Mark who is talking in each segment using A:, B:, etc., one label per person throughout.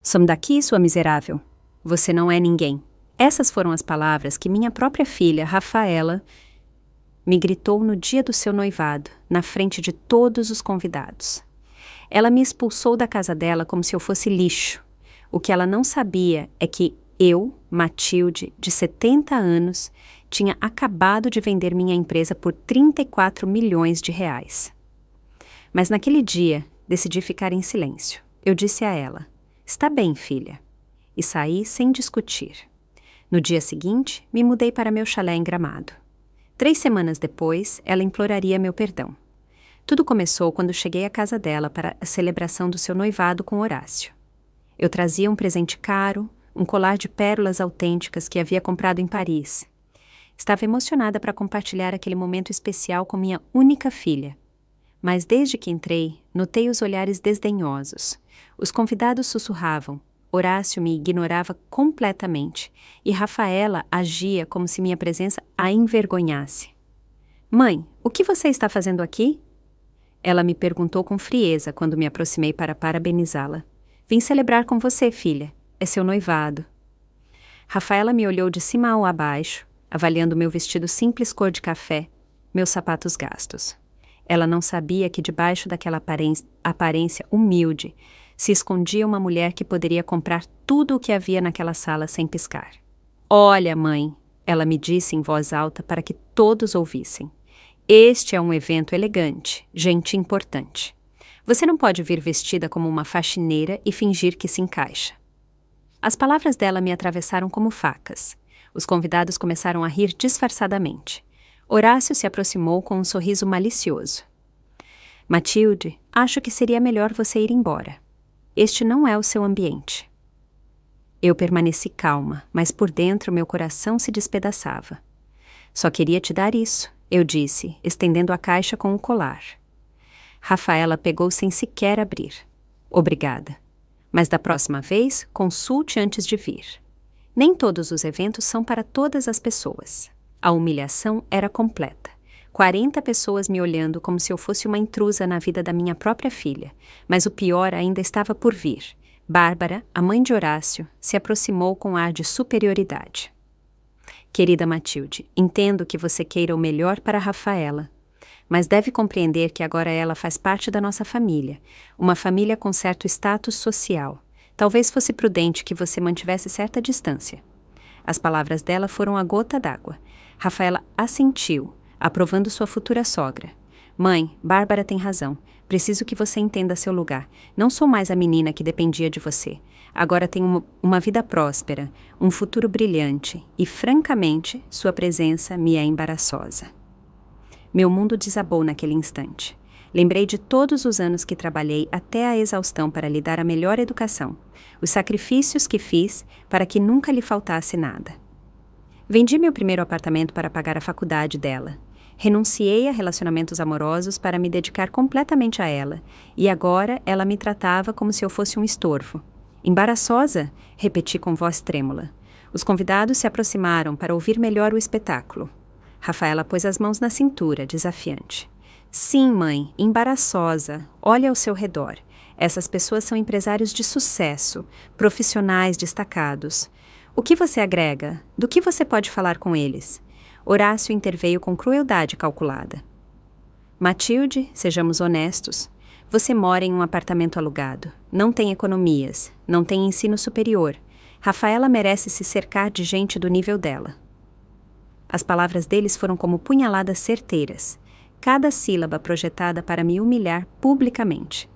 A: Some daqui, sua miserável. Você não é ninguém. Essas foram as palavras que minha própria filha, Rafaela, me gritou no dia do seu noivado, na frente de todos os convidados. Ela me expulsou da casa dela como se eu fosse lixo. O que ela não sabia é que eu, Matilde, de 70 anos, tinha acabado de vender minha empresa por 34 milhões de reais. Mas naquele dia, decidi ficar em silêncio. Eu disse a ela: "Está bem, filha." E saí sem discutir. No dia seguinte, me mudei para meu chalé em Gramado. 3 semanas depois, ela imploraria meu perdão. Tudo começou quando cheguei à casa dela para a celebração do seu noivado com Horácio. Eu trazia um presente caro, um colar de pérolas autênticas que havia comprado em Paris. Estava emocionada para compartilhar aquele momento especial com minha única filha. Mas desde que entrei, notei os olhares desdenhosos. Os convidados sussurravam. Horácio me ignorava completamente e Rafaela agia como se minha presença a envergonhasse. "Mãe, o que você está fazendo aqui?" Ela me perguntou com frieza quando me aproximei para parabenizá-la. "Vim celebrar com você, filha. É seu noivado." Rafaela me olhou de cima a baixo, avaliando meu vestido simples cor de café, meus sapatos gastos. Ela não sabia que debaixo daquela aparência humilde se escondia uma mulher que poderia comprar tudo o que havia naquela sala sem piscar. "Olha, mãe," ela me disse em voz alta para que todos ouvissem. "Este é um evento elegante, gente importante. Você não pode vir vestida como uma faxineira e fingir que se encaixa." As palavras dela me atravessaram como facas. Os convidados começaram a rir disfarçadamente. Horácio se aproximou com um sorriso malicioso. "Matilde, acho que seria melhor você ir embora. Este não é o seu ambiente." Eu permaneci calma, mas por dentro meu coração se despedaçava. "Só queria te dar isso," eu disse, estendendo a caixa com o colar. Rafaela pegou sem sequer abrir. "Obrigada. Mas da próxima vez, consulte antes de vir. Nem todos os eventos são para todas as pessoas." A humilhação era completa. 40 pessoas me olhando como se eu fosse uma intrusa na vida da minha própria filha. Mas o pior ainda estava por vir. Bárbara, a mãe de Horácio, se aproximou com ar de superioridade. "Querida Matilde, entendo que você queira o melhor para Rafaela. Mas deve compreender que agora ela faz parte da nossa família. Uma família com certo status social. Talvez fosse prudente que você mantivesse certa distância." As palavras dela foram a gota d'água. Rafaela assentiu, aprovando sua futura sogra. "Mãe, Bárbara tem razão. Preciso que você entenda seu lugar. Não sou mais a menina que dependia de você. Agora tenho uma vida próspera, um futuro brilhante e, francamente, sua presença me é embaraçosa." Meu mundo desabou naquele instante. Lembrei de todos os anos que trabalhei até a exaustão para lhe dar a melhor educação, os sacrifícios que fiz para que nunca lhe faltasse nada. Vendi meu primeiro apartamento para pagar a faculdade dela. Renunciei a relacionamentos amorosos para me dedicar completamente a ela, e agora ela me tratava como se eu fosse um estorvo. "Embaraçosa?" repeti com voz trêmula. Os convidados se aproximaram para ouvir melhor o espetáculo. Rafaela pôs as mãos na cintura, desafiante. "Sim, mãe, embaraçosa. Olhe ao seu redor. Essas pessoas são empresários de sucesso, profissionais destacados. O que você agrega? Do que você pode falar com eles?" Horácio interveio com crueldade calculada. "Matilde, sejamos honestos. Você mora em um apartamento alugado. Não tem economias. Não tem ensino superior. Rafaela merece se cercar de gente do nível dela." As palavras deles foram como punhaladas certeiras. Cada sílaba projetada para me humilhar publicamente.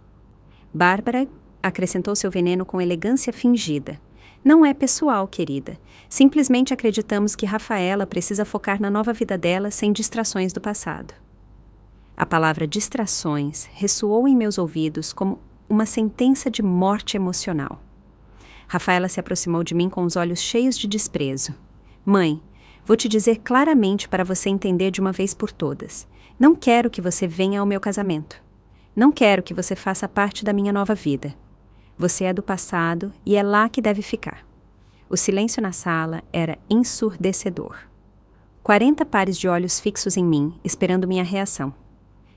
A: Bárbara acrescentou seu veneno com elegância fingida. "Não é pessoal, querida. Simplesmente acreditamos que Rafaela precisa focar na nova vida dela sem distrações do passado." A palavra distrações ressoou em meus ouvidos como uma sentença de morte emocional. Rafaela se aproximou de mim com os olhos cheios de desprezo. "Mãe, vou te dizer claramente para você entender de uma vez por todas. Não quero que você venha ao meu casamento. Não quero que você faça parte da minha nova vida. Você é do passado e é lá que deve ficar." O silêncio na sala era ensurdecedor. 40 pares de olhos fixos em mim, esperando minha reação.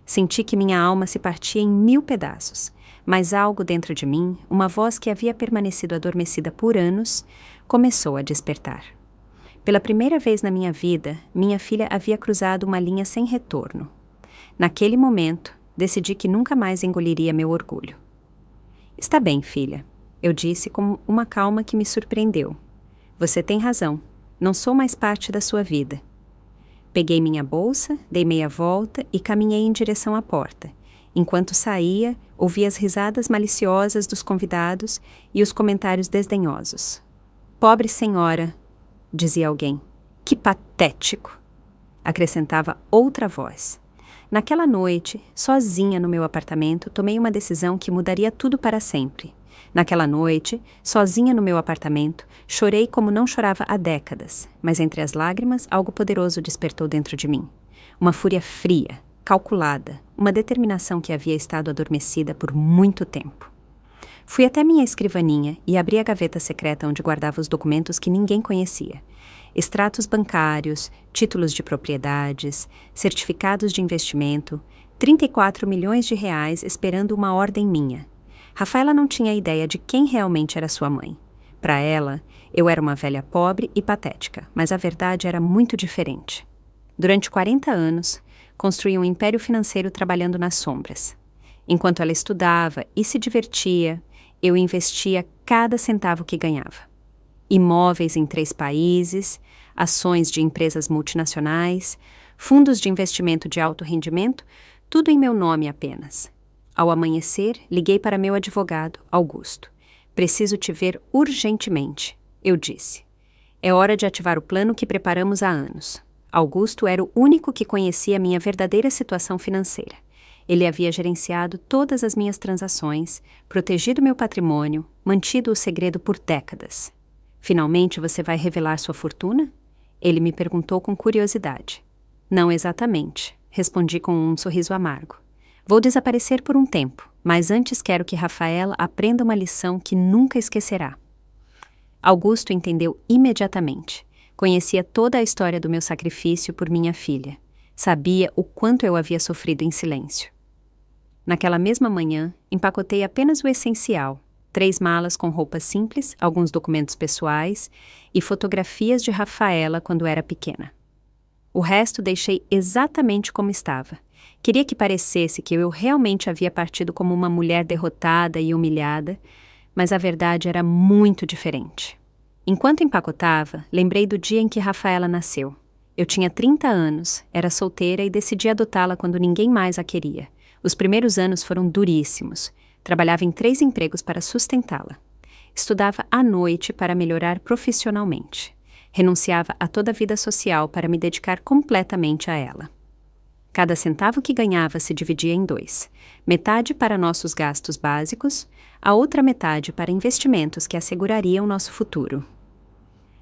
A: Senti que minha alma se partia em 1000 pedaços. mas algo dentro de mim, uma voz que havia permanecido adormecida por anos, começou a despertar. Pela primeira vez na minha vida, minha filha havia cruzado uma linha sem retorno. Naquele momento, decidi que nunca mais engoliria meu orgulho. Está bem, filha, eu disse com uma calma que me surpreendeu. Você tem razão, não sou mais parte da sua vida. Peguei minha bolsa, dei meia volta e caminhei em direção à porta. Enquanto saía, ouvi as risadas maliciosas dos convidados e os comentários desdenhosos. Pobre senhora, dizia alguém. Que patético! Acrescentava outra voz. Naquela noite, sozinha no meu apartamento, tomei uma decisão que mudaria tudo para sempre. Naquela noite, sozinha no meu apartamento, chorei como não chorava há décadas, mas entre as lágrimas, algo poderoso despertou dentro de mim. Uma fúria fria, calculada, uma determinação que havia estado adormecida por muito tempo. Fui até minha escrivaninha e abri a gaveta secreta onde guardava os documentos que ninguém conhecia. Extratos bancários, títulos de propriedades, certificados de investimento, 34 milhões de reais esperando uma ordem minha. Rafaela não tinha ideia de quem realmente era sua mãe. Para ela, eu era uma velha pobre e patética, mas a verdade era muito diferente. Durante 40 anos, construí um império financeiro trabalhando nas sombras. Enquanto ela estudava e se divertia, eu investia cada centavo que ganhava. Imóveis em 3 países, ações de empresas multinacionais, fundos de investimento de alto rendimento, tudo em meu nome apenas. Ao amanhecer, liguei para meu advogado, Augusto. Preciso te ver urgentemente, eu disse. É hora de ativar o plano que preparamos há anos. Augusto era o único que conhecia minha verdadeira situação financeira. Ele havia gerenciado todas as minhas transações, protegido meu patrimônio, mantido o segredo por décadas. Finalmente você vai revelar sua fortuna? Ele me perguntou com curiosidade. Não exatamente, respondi com um sorriso amargo. Vou desaparecer por um tempo, mas antes quero que Rafaela aprenda uma lição que nunca esquecerá. Augusto entendeu imediatamente. Conhecia toda a história do meu sacrifício por minha filha. Sabia o quanto eu havia sofrido em silêncio. Naquela mesma manhã, empacotei apenas o essencial. 3 malas com roupas simples, alguns documentos pessoais e fotografias de Rafaela quando era pequena. O resto deixei exatamente como estava. Queria que parecesse que eu realmente havia partido como uma mulher derrotada e humilhada, mas a verdade era muito diferente. Enquanto empacotava, lembrei do dia em que Rafaela nasceu. Eu tinha 30 anos, era solteira e decidi adotá-la quando ninguém mais a queria. Os primeiros anos foram duríssimos. Trabalhava em 3 empregos para sustentá-la. Estudava à noite para melhorar profissionalmente. Renunciava a toda a vida social para me dedicar completamente a ela. Cada centavo que ganhava se dividia em 2. Metade para nossos gastos básicos, a outra metade para investimentos que assegurariam nosso futuro.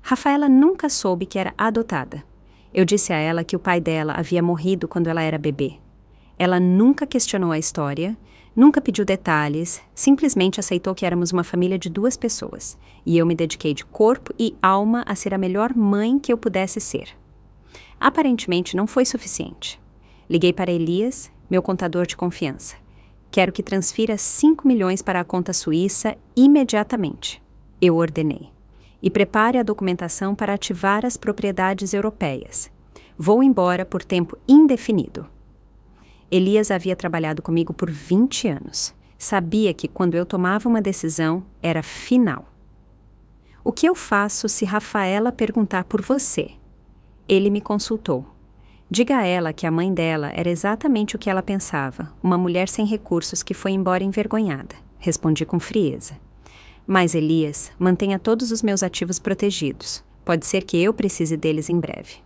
A: Rafaela nunca soube que era adotada. Eu disse a ela que o pai dela havia morrido quando ela era bebê. Ela nunca questionou a história, nunca pediu detalhes, simplesmente aceitou que éramos uma família de 2 pessoas, e eu me dediquei de corpo e alma a ser a melhor mãe que eu pudesse ser. Aparentemente não foi suficiente. Liguei para Elias, meu contador de confiança. Quero que transfira 5 milhões para a conta suíça imediatamente. Eu ordenei. E prepare a documentação para ativar as propriedades europeias. Vou embora por tempo indefinido. Elias havia trabalhado comigo por 20 anos. Sabia que quando eu tomava uma decisão, era final. O que eu faço se Rafaela perguntar por você? Ele me consultou. Diga a ela que a mãe dela era exatamente o que ela pensava, uma mulher sem recursos que foi embora envergonhada. Respondi com frieza. Mas, Elias, mantenha todos os meus ativos protegidos. Pode ser que eu precise deles em breve.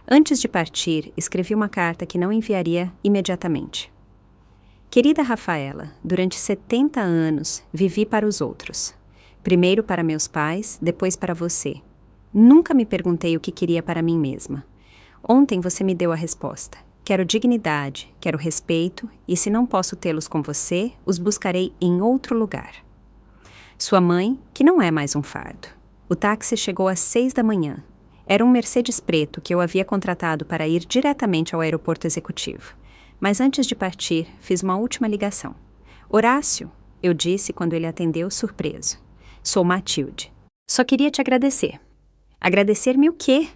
A: Antes de partir, escrevi uma carta que não enviaria imediatamente. Querida Rafaela, durante 70 anos vivi para os outros. Primeiro para meus pais, depois para você. Nunca me perguntei o que queria para mim mesma. Ontem você me deu a resposta. Quero dignidade, quero respeito, e se não posso tê-los com você, os buscarei em outro lugar. Sua mãe, que não é mais um fardo. O táxi chegou às 6 da manhã. Era um Mercedes preto que eu havia contratado para ir diretamente ao aeroporto executivo. Mas antes de partir, fiz uma última ligação. Horácio, eu disse quando ele atendeu, surpreso. Sou Matilde. Só queria te agradecer. Agradecer-me o quê?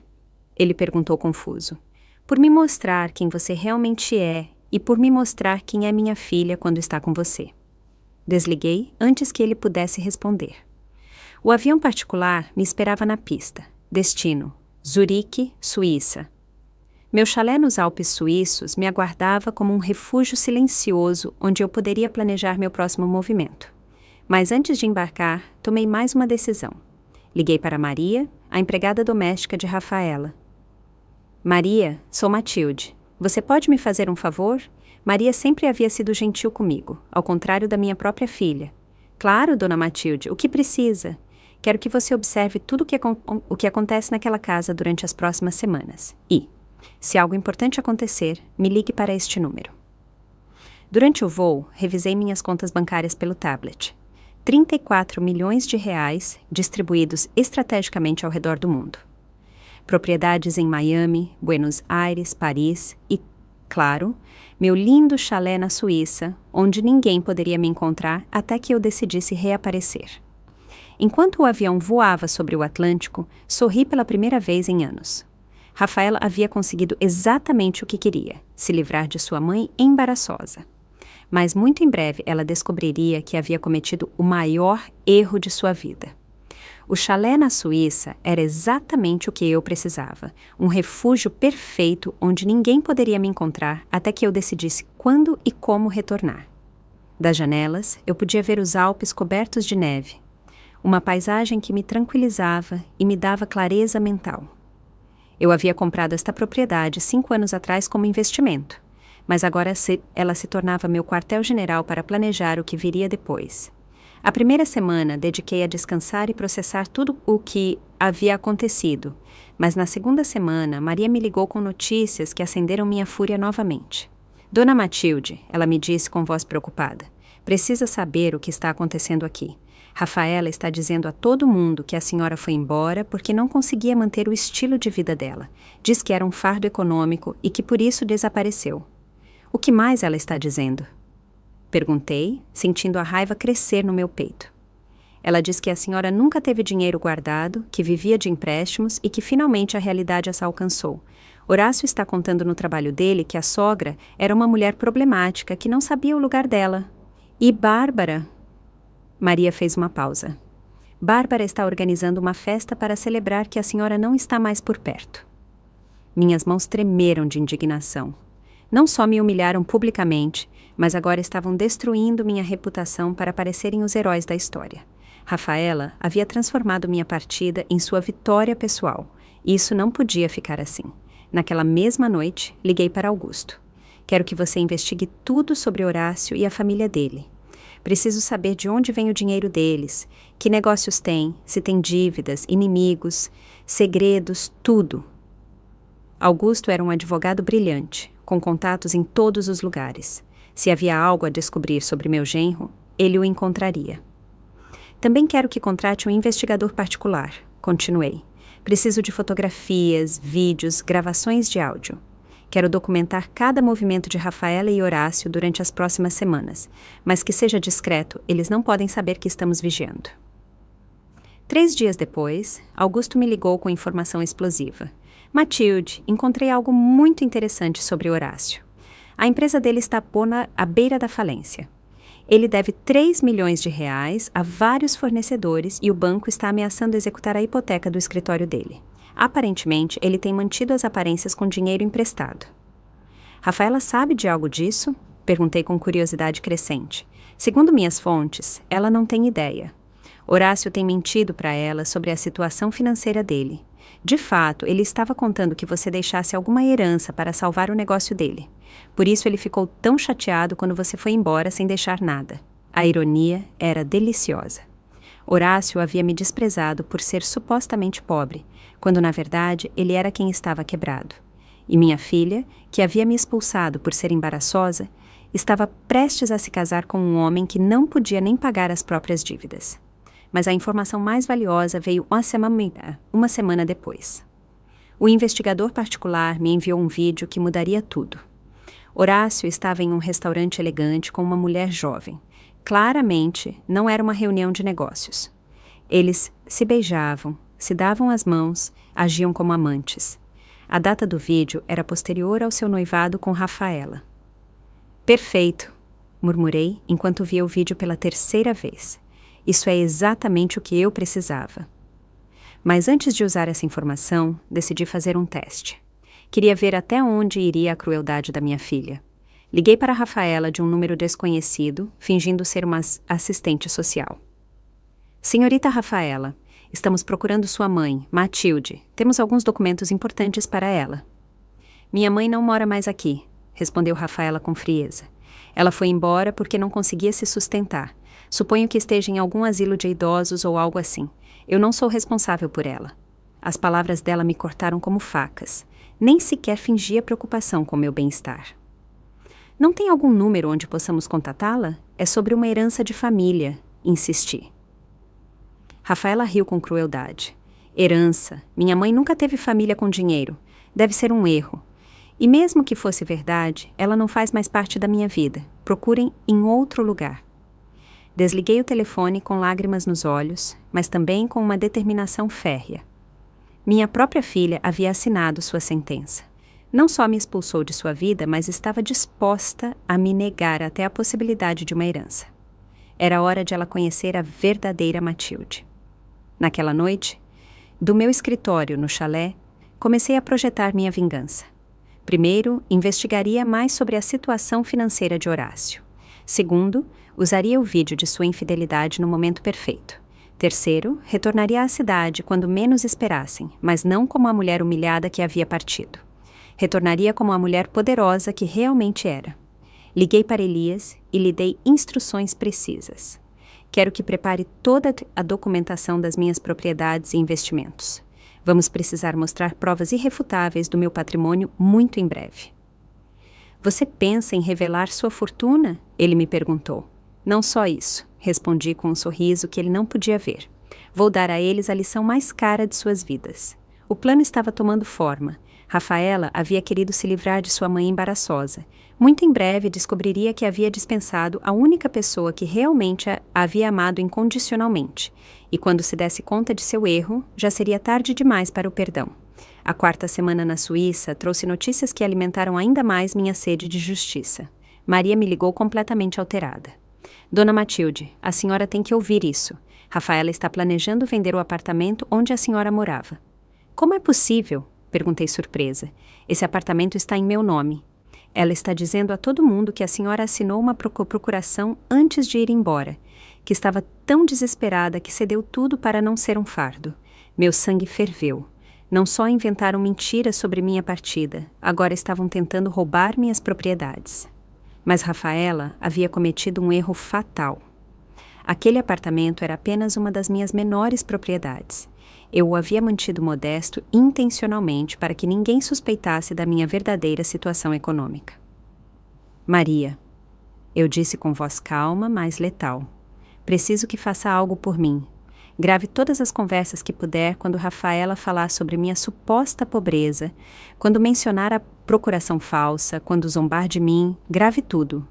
A: Ele perguntou confuso. Por me mostrar quem você realmente é e por me mostrar quem é minha filha quando está com você. Desliguei antes que ele pudesse responder. O avião particular me esperava na pista. Destino: Zurique, Suíça. Meu chalé nos Alpes suíços me aguardava como um refúgio silencioso onde eu poderia planejar meu próximo movimento. Mas antes de embarcar, tomei mais uma decisão. Liguei para Maria, a empregada doméstica de Rafaela. Maria, sou Matilde. Você pode me fazer um favor? Maria sempre havia sido gentil comigo, ao contrário da minha própria filha. Claro, dona Matilde, o que precisa? Quero que você observe tudo o que acontece naquela casa durante as próximas semanas. E, se algo importante acontecer, me ligue para este número. Durante o voo, revisei minhas contas bancárias pelo tablet. 34 milhões de reais distribuídos estrategicamente ao redor do mundo. Propriedades em Miami, Buenos Aires, Paris e, claro, meu lindo chalé na Suíça, onde ninguém poderia me encontrar até que eu decidisse reaparecer. Enquanto o avião voava sobre o Atlântico, sorri pela primeira vez em anos. Rafaela havia conseguido exatamente o que queria, se livrar de sua mãe embaraçosa. Mas muito em breve ela descobriria que havia cometido o maior erro de sua vida. O chalé na Suíça era exatamente o que eu precisava, um refúgio perfeito onde ninguém poderia me encontrar até que eu decidisse quando e como retornar. Das janelas, eu podia ver os Alpes cobertos de neve, uma paisagem que me tranquilizava e me dava clareza mental. Eu havia comprado esta propriedade 5 anos atrás como investimento, mas agora ela se tornava meu quartel-general para planejar o que viria depois. A primeira semana dediquei a descansar e processar tudo o que havia acontecido, mas na segunda semana Maria me ligou com notícias que acenderam minha fúria novamente. Dona Matilde, ela me disse com voz preocupada, precisa saber o que está acontecendo aqui. Rafaela está dizendo a todo mundo que a senhora foi embora porque não conseguia manter o estilo de vida dela. Diz que era um fardo econômico e que por isso desapareceu. O que mais ela está dizendo? Perguntei, sentindo a raiva crescer no meu peito. Ela diz que a senhora nunca teve dinheiro guardado, que vivia de empréstimos e que finalmente a realidade essa alcançou. Horácio está contando no trabalho dele que a sogra era uma mulher problemática que não sabia o lugar dela. E Bárbara... Maria fez uma pausa. Bárbara está organizando uma festa para celebrar que a senhora não está mais por perto. Minhas mãos tremeram de indignação. Não só me humilharam publicamente, mas agora estavam destruindo minha reputação para parecerem os heróis da história. Rafaela havia transformado minha partida em sua vitória pessoal, e isso não podia ficar assim. Naquela mesma noite, liguei para Augusto. Quero que você investigue tudo sobre Horácio e a família dele. Preciso saber de onde vem o dinheiro deles, que negócios têm, se tem dívidas, inimigos, segredos, tudo. Augusto era um advogado brilhante, com contatos em todos os lugares. Se havia algo a descobrir sobre meu genro, ele o encontraria. Também quero que contrate um investigador particular, continuei. Preciso de fotografias, vídeos, gravações de áudio. Quero documentar cada movimento de Rafaela e Horácio durante as próximas semanas, mas que seja discreto, eles não podem saber que estamos vigiando. 3 dias depois, Augusto me ligou com informação explosiva. Matilde, encontrei algo muito interessante sobre Horácio. A empresa dele está à beira da falência. Ele deve 3 milhões de reais a vários fornecedores e o banco está ameaçando executar a hipoteca do escritório dele. Aparentemente, ele tem mantido as aparências com dinheiro emprestado. Rafaela sabe de algo disso? Perguntei com curiosidade crescente. Segundo minhas fontes, ela não tem ideia. Horácio tem mentido para ela sobre a situação financeira dele. De fato, ele estava contando que você deixasse alguma herança para salvar o negócio dele. Por isso ele ficou tão chateado quando você foi embora sem deixar nada. A ironia era deliciosa. Horácio havia me desprezado por ser supostamente pobre, quando na verdade ele era quem estava quebrado. E minha filha, que havia me expulsado por ser embaraçosa, estava prestes a se casar com um homem que não podia nem pagar as próprias dívidas. Mas a informação mais valiosa veio uma semana depois. O investigador particular me enviou um vídeo que mudaria tudo. Horácio estava em um restaurante elegante com uma mulher jovem. Claramente, não era uma reunião de negócios. Eles se beijavam, se davam as mãos, agiam como amantes. A data do vídeo era posterior ao seu noivado com Rafaela. Perfeito, murmurei enquanto via o vídeo pela terceira vez. Isso é exatamente o que eu precisava. Mas antes de usar essa informação, decidi fazer um teste. Queria ver até onde iria a crueldade da minha filha. Liguei para Rafaela de um número desconhecido, fingindo ser uma assistente social. Senhorita Rafaela, estamos procurando sua mãe, Matilde. Temos alguns documentos importantes para ela. Minha mãe não mora mais aqui, respondeu Rafaela com frieza. Ela foi embora porque não conseguia se sustentar. Suponho que esteja em algum asilo de idosos ou algo assim. Eu não sou responsável por ela. As palavras dela me cortaram como facas. Nem sequer fingia preocupação com meu bem-estar. Não tem algum número onde possamos contatá-la? É sobre uma herança de família, insisti. Rafaela riu com crueldade. Herança. Minha mãe nunca teve família com dinheiro. Deve ser um erro. E mesmo que fosse verdade, ela não faz mais parte da minha vida. Procurem em outro lugar. Desliguei o telefone com lágrimas nos olhos, mas também com uma determinação férrea. Minha própria filha havia assinado sua sentença. Não só me expulsou de sua vida, mas estava disposta a me negar até a possibilidade de uma herança. Era hora de ela conhecer a verdadeira Matilde. Naquela noite, do meu escritório no chalé, comecei a projetar minha vingança. Primeiro, investigaria mais sobre a situação financeira de Horácio. Segundo, usaria o vídeo de sua infidelidade no momento perfeito. Terceiro, retornaria à cidade quando menos esperassem, mas não como a mulher humilhada que havia partido. Retornaria como a mulher poderosa que realmente era. Liguei para Elias e lhe dei instruções precisas. Quero que prepare toda a documentação das minhas propriedades e investimentos. Vamos precisar mostrar provas irrefutáveis do meu patrimônio muito em breve. Você pensa em revelar sua fortuna? Ele me perguntou. Não só isso, respondi com um sorriso que ele não podia ver. Vou dar a eles a lição mais cara de suas vidas. O plano estava tomando forma. Rafaela havia querido se livrar de sua mãe embaraçosa. Muito em breve descobriria que havia dispensado a única pessoa que realmente a havia amado incondicionalmente. E quando se desse conta de seu erro, já seria tarde demais para o perdão. A quarta semana na Suíça trouxe notícias que alimentaram ainda mais minha sede de justiça. Maria me ligou completamente alterada. Dona Matilde, a senhora tem que ouvir isso. Rafaela está planejando vender o apartamento onde a senhora morava. Como é possível? Perguntei surpresa. Esse apartamento está em meu nome. Ela está dizendo a todo mundo que a senhora assinou uma procuração antes de ir embora, que estava tão desesperada que cedeu tudo para não ser um fardo. Meu sangue ferveu. Não só inventaram mentiras sobre minha partida, agora estavam tentando roubar minhas propriedades. Mas Rafaela havia cometido um erro fatal. Aquele apartamento era apenas uma das minhas menores propriedades. Eu o havia mantido modesto intencionalmente para que ninguém suspeitasse da minha verdadeira situação econômica. Maria, eu disse com voz calma, mas letal. Preciso que faça algo por mim. Grave todas as conversas que puder quando Rafaela falar sobre minha suposta pobreza, quando mencionar a procuração falsa, quando zombar de mim, grave tudo.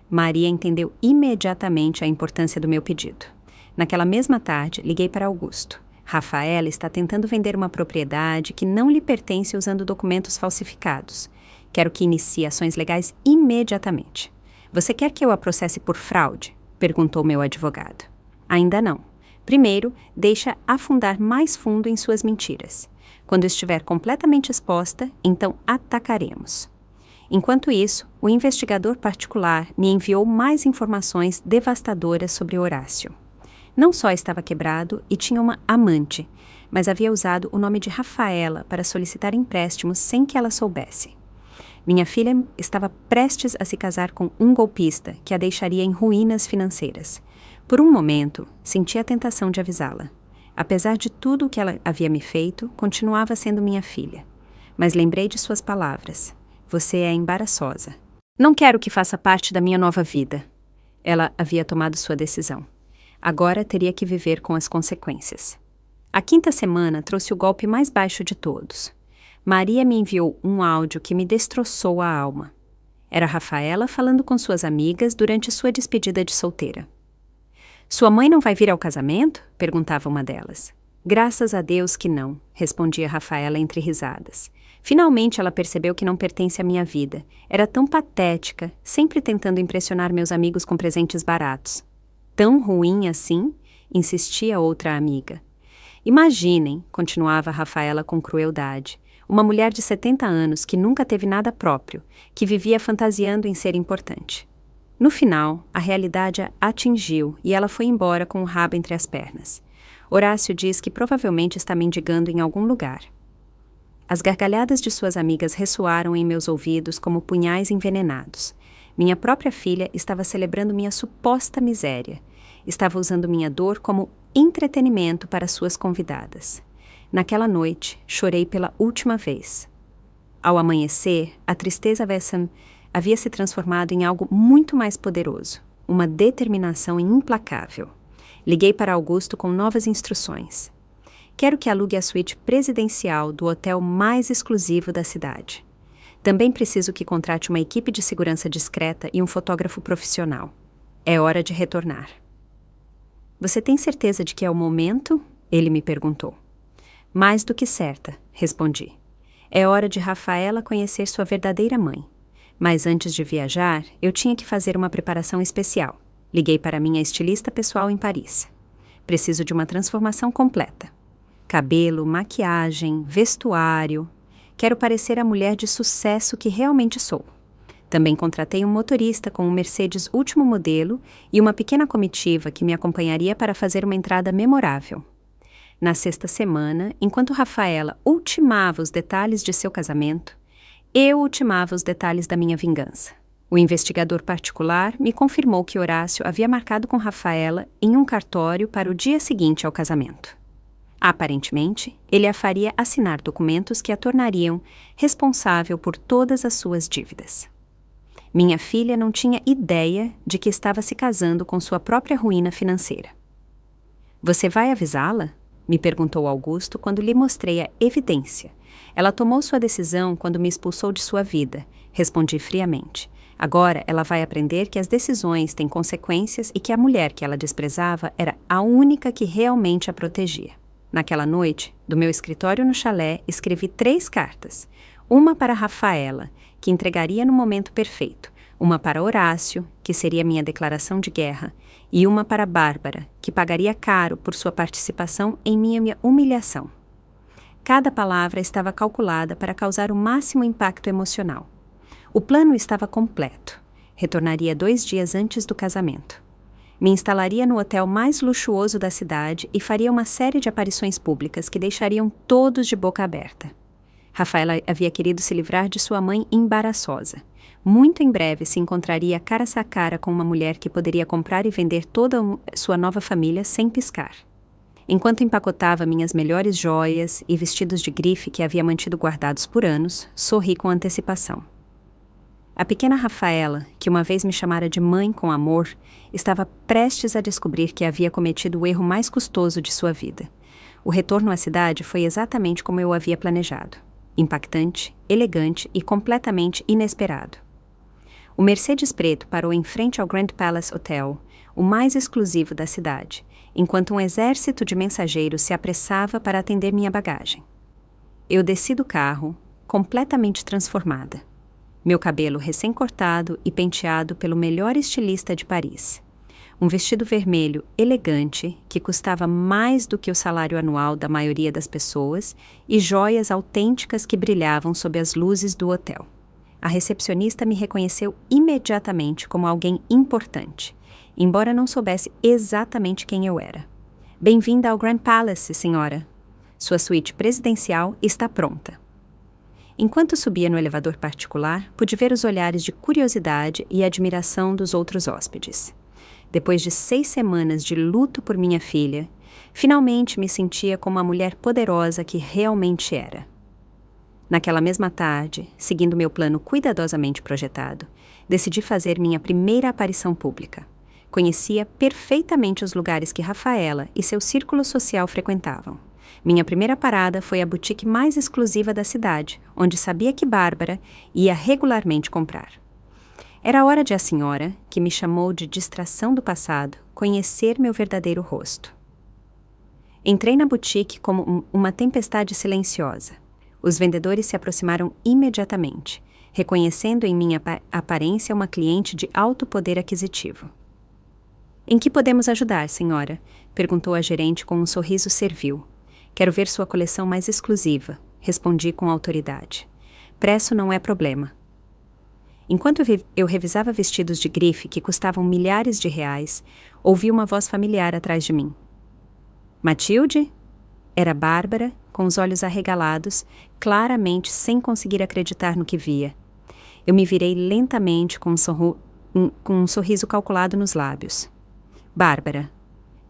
A: Maria entendeu imediatamente a importância do meu pedido. Naquela mesma tarde, liguei para Augusto. Rafaela está tentando vender uma propriedade que não lhe pertence usando documentos falsificados. Quero que inicie ações legais imediatamente. Você quer que eu a processe por fraude? Perguntou meu advogado. Ainda não. Primeiro, deixa afundar mais fundo em suas mentiras. Quando estiver completamente exposta, então atacaremos. Enquanto isso, o investigador particular me enviou mais informações devastadoras sobre Horácio. Não só estava quebrado e tinha uma amante, mas havia usado o nome de Rafaela para solicitar empréstimos sem que ela soubesse. Minha filha estava prestes a se casar com um golpista que a deixaria em ruínas financeiras. Por um momento, senti a tentação de avisá-la. Apesar de tudo o que ela havia me feito, continuava sendo minha filha. Mas lembrei de suas palavras. Você é embaraçosa. Não quero que faça parte da minha nova vida. Ela havia tomado sua decisão. Agora teria que viver com as consequências. A quinta semana trouxe o golpe mais baixo de todos. Maria me enviou um áudio que me destroçou a alma. Era Rafaela falando com suas amigas durante sua despedida de solteira. Sua mãe não vai vir ao casamento? Perguntava uma delas. Graças a Deus que não, respondia Rafaela entre risadas. Finalmente ela percebeu que não pertence à minha vida. Era tão patética, sempre tentando impressionar meus amigos com presentes baratos. Tão ruim assim? Insistia outra amiga. Imaginem, continuava Rafaela com crueldade, uma mulher de 70 anos que nunca teve nada próprio, que vivia fantasiando em ser importante. No final, a realidade a atingiu e ela foi embora com o rabo entre as pernas. Horácio diz que provavelmente está mendigando em algum lugar. As gargalhadas de suas amigas ressoaram em meus ouvidos como punhais envenenados. Minha própria filha estava celebrando minha suposta miséria. Estava usando minha dor como entretenimento para suas convidadas. Naquela noite, chorei pela última vez. Ao amanhecer, a tristeza havia se transformado em algo muito mais poderoso, uma determinação implacável. Liguei para Augusto com novas instruções. Quero que alugue a suíte presidencial do hotel mais exclusivo da cidade. Também preciso que contrate uma equipe de segurança discreta e um fotógrafo profissional. É hora de retornar. Você tem certeza de que é o momento? Ele me perguntou. Mais do que certa, respondi. É hora de Rafaela conhecer sua verdadeira mãe. Mas antes de viajar, eu tinha que fazer uma preparação especial. Liguei para minha estilista pessoal em Paris. Preciso de uma transformação completa. Cabelo, maquiagem, vestuário. Quero parecer a mulher de sucesso que realmente sou. Também contratei um motorista com um Mercedes último modelo e uma pequena comitiva que me acompanharia para fazer uma entrada memorável. Na sexta semana, enquanto Rafaela ultimava os detalhes de seu casamento, eu ultimava os detalhes da minha vingança. O investigador particular me confirmou que Horácio havia marcado com Rafaela em um cartório para o dia seguinte ao casamento. Aparentemente, ele a faria assinar documentos que a tornariam responsável por todas as suas dívidas. Minha filha não tinha ideia de que estava se casando com sua própria ruína financeira. Você vai avisá-la? Me perguntou Augusto quando lhe mostrei a evidência. Ela tomou sua decisão quando me expulsou de sua vida, respondi friamente. Agora ela vai aprender que as decisões têm consequências e que a mulher que ela desprezava era a única que realmente a protegia. Naquela noite, do meu escritório no chalé, escrevi 3 cartas. Uma para Rafaela, que entregaria no momento perfeito, uma para Horácio, que seria minha declaração de guerra, e uma para Bárbara, que pagaria caro por sua participação em minha humilhação. Cada palavra estava calculada para causar o máximo impacto emocional. O plano estava completo. Retornaria 2 dias antes do casamento. Me instalaria no hotel mais luxuoso da cidade e faria uma série de aparições públicas que deixariam todos de boca aberta. Rafaela havia querido se livrar de sua mãe embaraçosa. Muito em breve se encontraria cara a cara com uma mulher que poderia comprar e vender toda sua nova família sem piscar. Enquanto empacotava minhas melhores joias e vestidos de grife que havia mantido guardados por anos, sorri com antecipação. A pequena Rafaela, que uma vez me chamara de mãe com amor, estava prestes a descobrir que havia cometido o erro mais custoso de sua vida. O retorno à cidade foi exatamente como eu havia planejado. Impactante, elegante e completamente inesperado. O Mercedes preto parou em frente ao Grand Palace Hotel, o mais exclusivo da cidade, enquanto um exército de mensageiros se apressava para atender minha bagagem. Eu desci do carro, completamente transformada. Meu cabelo recém-cortado e penteado pelo melhor estilista de Paris. Um vestido vermelho elegante, que custava mais do que o salário anual da maioria das pessoas, e joias autênticas que brilhavam sob as luzes do hotel. A recepcionista me reconheceu imediatamente como alguém importante, embora não soubesse exatamente quem eu era. Bem-vinda ao Grand Palace, senhora. Sua suíte presidencial está pronta. Enquanto subia no elevador particular, pude ver os olhares de curiosidade e admiração dos outros hóspedes. Depois de 6 semanas de luto por minha filha, finalmente me sentia como a mulher poderosa que realmente era. Naquela mesma tarde, seguindo meu plano cuidadosamente projetado, decidi fazer minha primeira aparição pública. Conhecia perfeitamente os lugares que Rafaela e seu círculo social frequentavam. Minha primeira parada foi a boutique mais exclusiva da cidade, onde sabia que Bárbara ia regularmente comprar. Era a hora de a senhora, que me chamou de distração do passado, conhecer meu verdadeiro rosto. Entrei na boutique como uma tempestade silenciosa. Os vendedores se aproximaram imediatamente, reconhecendo em minha aparência uma cliente de alto poder aquisitivo. "Em que podemos ajudar, senhora?" perguntou a gerente com um sorriso servil. "Quero ver sua coleção mais exclusiva", respondi com autoridade. "Preço não é problema." Enquanto eu revisava vestidos de grife que custavam milhares de reais, ouvi uma voz familiar atrás de mim. "Matilde?" Era Bárbara, com os olhos arregalados, claramente sem conseguir acreditar no que via. Eu me virei lentamente com um sorriso calculado nos lábios. "Bárbara",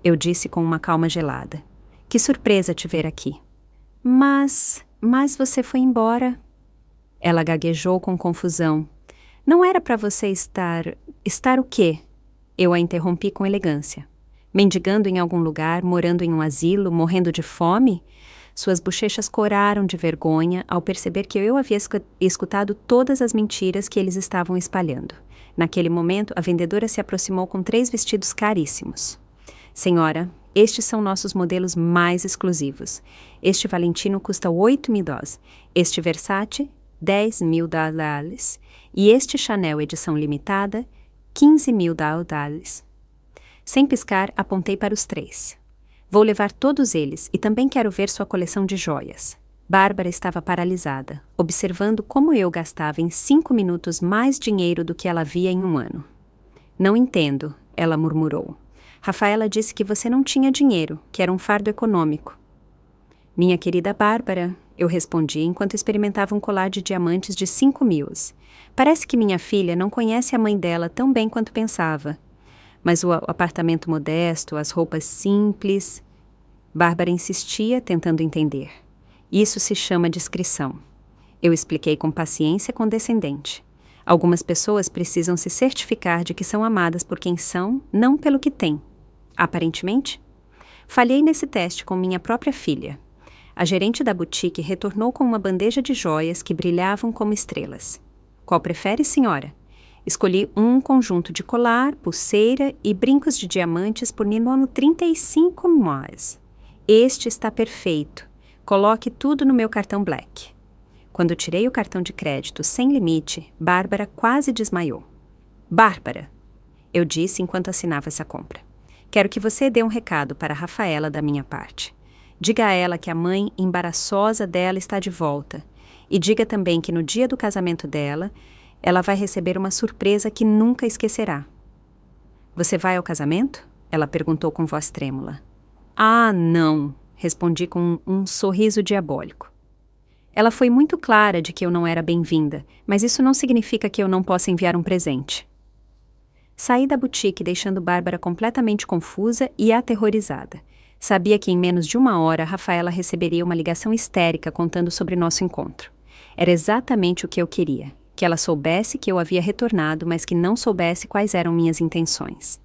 A: eu disse com uma calma gelada. "Que surpresa te ver aqui." Mas você foi embora." Ela gaguejou com confusão. "Não era para você estar... Estar o quê?" Eu a interrompi com elegância. "Mendigando em algum lugar, morando em um asilo, morrendo de fome?" Suas bochechas coraram de vergonha ao perceber que eu havia escutado todas as mentiras que eles estavam espalhando. Naquele momento, a vendedora se aproximou com 3 vestidos caríssimos. "Senhora, estes são nossos modelos mais exclusivos. Este Valentino custa $8.000, este Versace, $10.000 e este Chanel edição limitada, $15.000. Sem piscar, apontei para os 3. "Vou levar todos eles e também quero ver sua coleção de joias." Bárbara estava paralisada, observando como eu gastava em 5 minutos mais dinheiro do que ela via em um ano. "Não entendo", ela murmurou. "Rafaela disse que você não tinha dinheiro, que era um fardo econômico." "Minha querida Bárbara", eu respondi enquanto experimentava um colar de diamantes de 5.000. "Parece que minha filha não conhece a mãe dela tão bem quanto pensava. Mas o apartamento modesto, as roupas simples..." Bárbara insistia, tentando entender. "Isso se chama discrição." Eu expliquei com paciência condescendente. "Algumas pessoas precisam se certificar de que são amadas por quem são, não pelo que têm. Aparentemente, falhei nesse teste com minha própria filha." A gerente da boutique retornou com uma bandeja de joias que brilhavam como estrelas. "Qual prefere, senhora?" Escolhi um conjunto de colar, pulseira e brincos de diamantes por $35. "Este está perfeito. Coloque tudo no meu cartão Black." Quando tirei o cartão de crédito sem limite, Bárbara quase desmaiou. "Bárbara", eu disse enquanto assinava essa compra. "Quero que você dê um recado para a Rafaela da minha parte. Diga a ela que a mãe embaraçosa dela está de volta. E diga também que no dia do casamento dela, ela vai receber uma surpresa que nunca esquecerá." "Você vai ao casamento?" ela perguntou com voz trêmula. "Ah, não", respondi com um sorriso diabólico. Ela foi muito clara de que eu não era bem-vinda, mas isso não significa que eu não possa enviar um presente. Saí da boutique deixando Bárbara completamente confusa e aterrorizada. Sabia que em menos de 1 hora Rafaela receberia uma ligação histérica contando sobre nosso encontro. Era exatamente o que eu queria. Que ela soubesse que eu havia retornado, mas que não soubesse quais eram minhas intenções.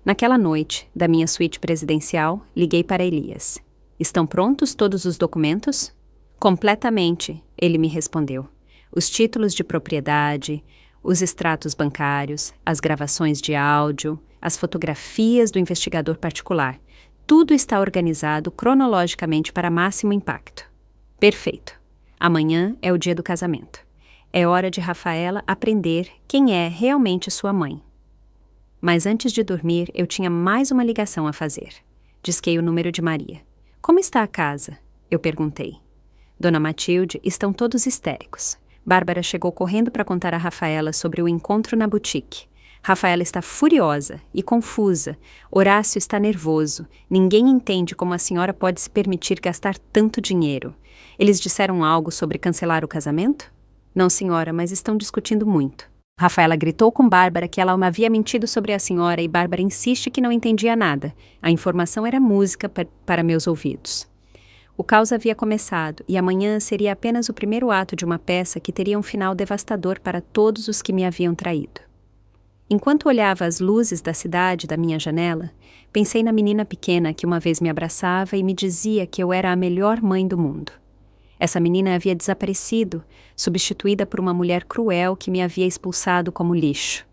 A: Naquela noite, da minha suíte presidencial, liguei para Elias. "Estão prontos todos os documentos?" "Completamente", ele me respondeu. "Os títulos de propriedade, os extratos bancários, as gravações de áudio, as fotografias do investigador particular. Tudo está organizado cronologicamente para máximo impacto." "Perfeito. Amanhã é o dia do casamento. É hora de Rafaela aprender quem é realmente sua mãe." Mas antes de dormir, eu tinha mais uma ligação a fazer. Disquei o número de Maria. "Como está a casa?" eu perguntei. "Dona Matilde, estão todos histéricos." Bárbara chegou correndo para contar a Rafaela sobre o encontro na boutique. "Rafaela está furiosa e confusa. Horácio está nervoso. Ninguém entende como a senhora pode se permitir gastar tanto dinheiro. Eles disseram algo sobre cancelar o casamento?" "Não, senhora, mas estão discutindo muito." Rafaela gritou com Bárbara que ela me havia mentido sobre a senhora e Bárbara insiste que não entendia nada. A informação era música para meus ouvidos. O caos havia começado e amanhã seria apenas o primeiro ato de uma peça que teria um final devastador para todos os que me haviam traído. Enquanto olhava as luzes da cidade da minha janela, pensei na menina pequena que uma vez me abraçava e me dizia que eu era a melhor mãe do mundo. Essa menina havia desaparecido, substituída por uma mulher cruel que me havia expulsado como lixo.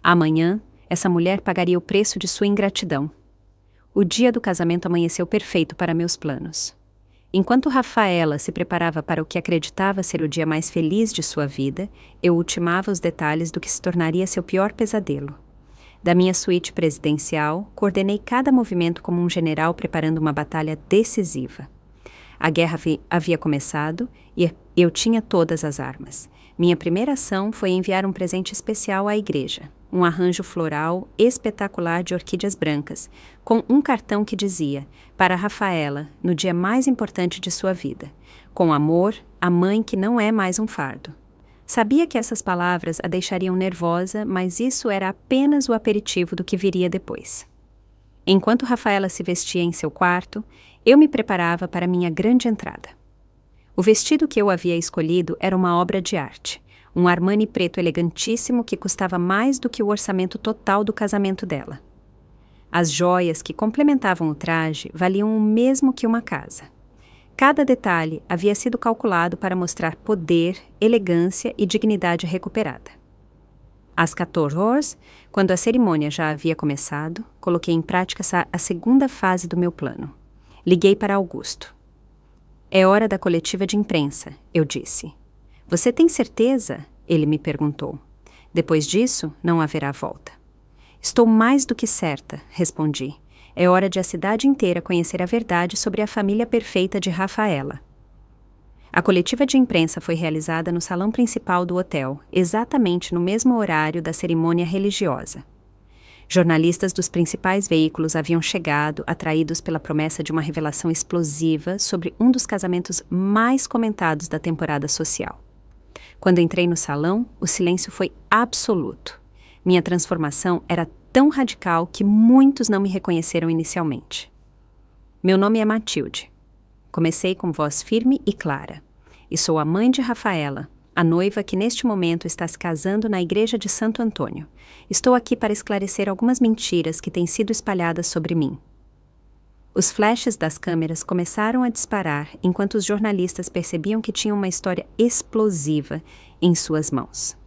A: Amanhã, essa mulher pagaria o preço de sua ingratidão. O dia do casamento amanheceu perfeito para meus planos. Enquanto Rafaela se preparava para o que acreditava ser o dia mais feliz de sua vida, eu ultimava os detalhes do que se tornaria seu pior pesadelo. Da minha suíte presidencial, coordenei cada movimento como um general preparando uma batalha decisiva. A guerra havia começado e eu tinha todas as armas. Minha primeira ação foi enviar um presente especial à igreja, um arranjo floral espetacular de orquídeas brancas, com um cartão que dizia: para Rafaela, no dia mais importante de sua vida. Com amor, a mãe que não é mais um fardo. Sabia que essas palavras a deixariam nervosa, mas isso era apenas o aperitivo do que viria depois. Enquanto Rafaela se vestia em seu quarto, eu me preparava para minha grande entrada. O vestido que eu havia escolhido era uma obra de arte, um Armani preto elegantíssimo que custava mais do que o orçamento total do casamento dela. As joias que complementavam o traje valiam o mesmo que uma casa. Cada detalhe havia sido calculado para mostrar poder, elegância e dignidade recuperada. Às 14 horas, quando a cerimônia já havia começado, coloquei em prática a segunda fase do meu plano. Liguei para Augusto. É hora da coletiva de imprensa, eu disse. Você tem certeza? Ele me perguntou. Depois disso, não haverá volta. Estou mais do que certa, respondi. É hora de a cidade inteira conhecer a verdade sobre a família perfeita de Rafaela. A coletiva de imprensa foi realizada no salão principal do hotel, exatamente no mesmo horário da cerimônia religiosa. Jornalistas dos principais veículos haviam chegado, atraídos pela promessa de uma revelação explosiva sobre um dos casamentos mais comentados da temporada social. Quando entrei no salão, o silêncio foi absoluto. Minha transformação era tão radical que muitos não me reconheceram inicialmente. Meu nome é Matilde. Comecei com voz firme e clara. E sou a mãe de Rafaela, a noiva que neste momento está se casando na igreja de Santo Antônio. Estou aqui para esclarecer algumas mentiras que têm sido espalhadas sobre mim. Os flashes das câmeras começaram a disparar enquanto os jornalistas percebiam que tinham uma história explosiva em suas mãos.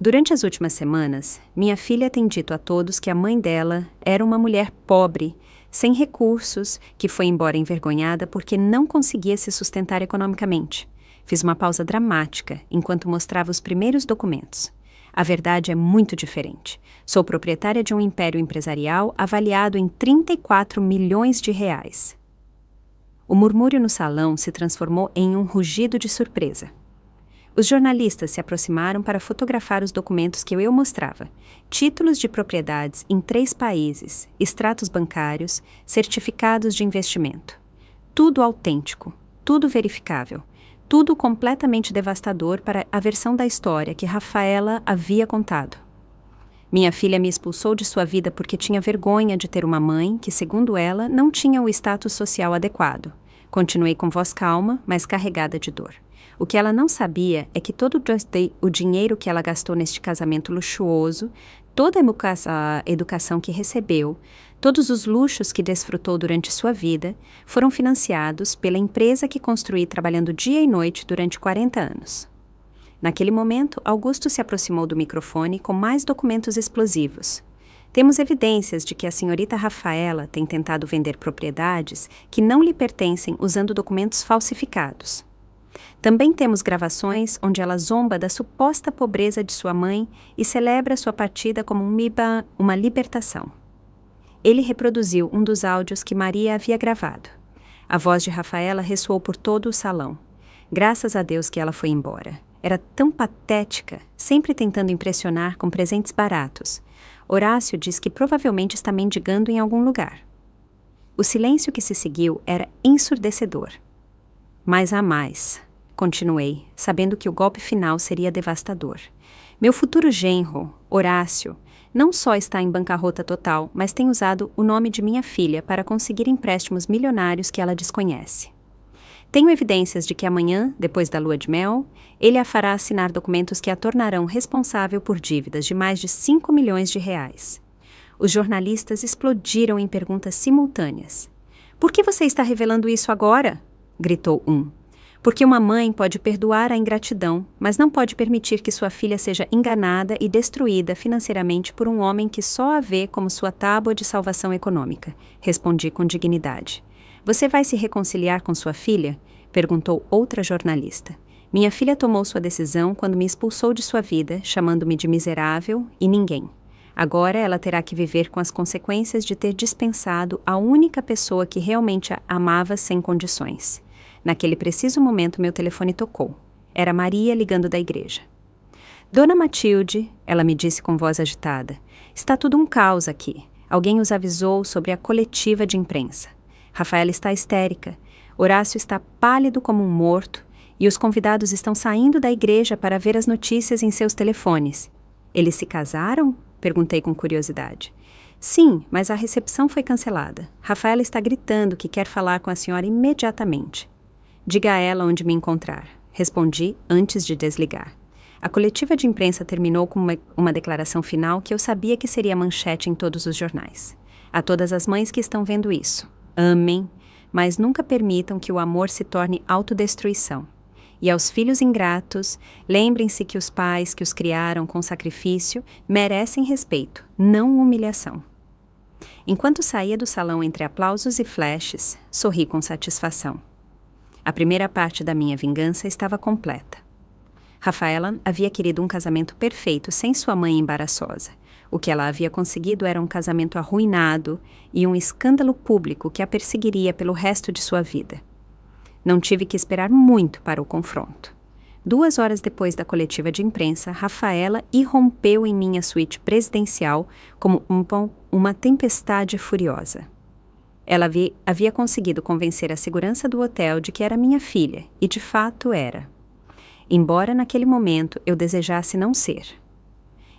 A: Durante as últimas semanas, minha filha tem dito a todos que a mãe dela era uma mulher pobre, sem recursos, que foi embora envergonhada porque não conseguia se sustentar economicamente. Fiz uma pausa dramática enquanto mostrava os primeiros documentos. A verdade é muito diferente. Sou proprietária de um império empresarial avaliado em 34 milhões de reais. O murmúrio no salão se transformou em um rugido de surpresa. Os jornalistas se aproximaram para fotografar os documentos que eu mostrava. Títulos de propriedades em 3 países, extratos bancários, certificados de investimento. Tudo autêntico, tudo verificável. Tudo completamente devastador para a versão da história que Rafaela havia contado. Minha filha me expulsou de sua vida porque tinha vergonha de ter uma mãe que, segundo ela, não tinha o status social adequado. Continuei com voz calma, mas carregada de dor. O que ela não sabia é que todo o dinheiro que ela gastou neste casamento luxuoso, toda a educação que recebeu, todos os luxos que desfrutou durante sua vida, foram financiados pela empresa que construí trabalhando dia e noite durante 40 anos. Naquele momento, Augusto se aproximou do microfone com mais documentos explosivos. Temos evidências de que a senhorita Rafaela tem tentado vender propriedades que não lhe pertencem usando documentos falsificados. Também temos gravações onde ela zomba da suposta pobreza de sua mãe e celebra sua partida como uma libertação. Ele reproduziu um dos áudios que Maria havia gravado. A voz de Rafaela ressoou por todo o salão. Graças a Deus que ela foi embora. Era tão patética, sempre tentando impressionar com presentes baratos. Horácio diz que provavelmente está mendigando em algum lugar. O silêncio que se seguiu era ensurdecedor. Mas há mais, continuei, sabendo que o golpe final seria devastador. Meu futuro genro, Horácio, não só está em bancarrota total, mas tem usado o nome de minha filha para conseguir empréstimos milionários que ela desconhece. Tenho evidências de que amanhã, depois da lua de mel, ele a fará assinar documentos que a tornarão responsável por dívidas de mais de 5 milhões de reais. Os jornalistas explodiram em perguntas simultâneas. Por que você está revelando isso agora? Gritou um. Porque uma mãe pode perdoar a ingratidão, mas não pode permitir que sua filha seja enganada e destruída financeiramente por um homem que só a vê como sua tábua de salvação econômica, respondi com dignidade. Você vai se reconciliar com sua filha? Perguntou outra jornalista. Minha filha tomou sua decisão quando me expulsou de sua vida, chamando-me de miserável e ninguém. Agora ela terá que viver com as consequências de ter dispensado a única pessoa que realmente a amava sem condições. Naquele preciso momento, meu telefone tocou. Era Maria ligando da igreja. Dona Matilde, ela me disse com voz agitada, está tudo um caos aqui. Alguém os avisou sobre a coletiva de imprensa. Rafaela está histérica. Horácio está pálido como um morto e os convidados estão saindo da igreja para ver as notícias em seus telefones. Eles se casaram? Perguntei com curiosidade. Sim, mas a recepção foi cancelada. Rafaela está gritando que quer falar com a senhora imediatamente. Diga a ela onde me encontrar, respondi antes de desligar. A coletiva de imprensa terminou com uma declaração final que eu sabia que seria manchete em todos os jornais. A todas as mães que estão vendo isso, amem, mas nunca permitam que o amor se torne autodestruição. E aos filhos ingratos, lembrem-se que os pais que os criaram com sacrifício merecem respeito, não humilhação. Enquanto saía do salão entre aplausos e flashes, sorri com satisfação. A primeira parte da minha vingança estava completa. Rafaela havia querido um casamento perfeito sem sua mãe embaraçosa. O que ela havia conseguido era um casamento arruinado e um escândalo público que a perseguiria pelo resto de sua vida. Não tive que esperar muito para o confronto. 2 horas depois da coletiva de imprensa, Rafaela irrompeu em minha suíte presidencial como uma tempestade furiosa. Ela havia conseguido convencer a segurança do hotel de que era minha filha, e de fato era. Embora naquele momento eu desejasse não ser.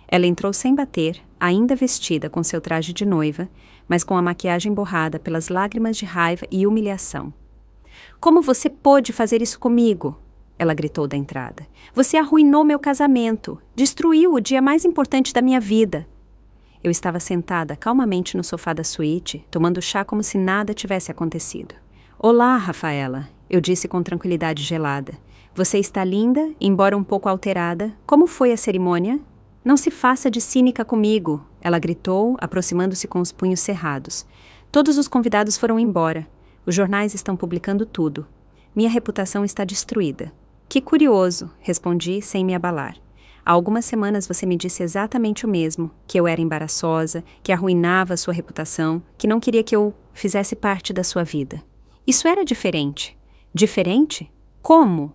A: Ela entrou sem bater, ainda vestida com seu traje de noiva, mas com a maquiagem borrada pelas lágrimas de raiva e humilhação. Como você pôde fazer isso comigo? Ela gritou da entrada. Você arruinou meu casamento, destruiu o dia mais importante da minha vida. Eu estava sentada calmamente no sofá da suíte, tomando chá como se nada tivesse acontecido. Olá, Rafaela, eu disse com tranquilidade gelada. Você está linda, embora um pouco alterada. Como foi a cerimônia? Não se faça de cínica comigo, ela gritou, aproximando-se com os punhos cerrados. Todos os convidados foram embora. Os jornais estão publicando tudo. Minha reputação está destruída. Que curioso, respondi sem me abalar. Há algumas semanas você me disse exatamente o mesmo, que eu era embaraçosa, que arruinava a sua reputação, que não queria que eu fizesse parte da sua vida. Isso era diferente. Diferente? Como?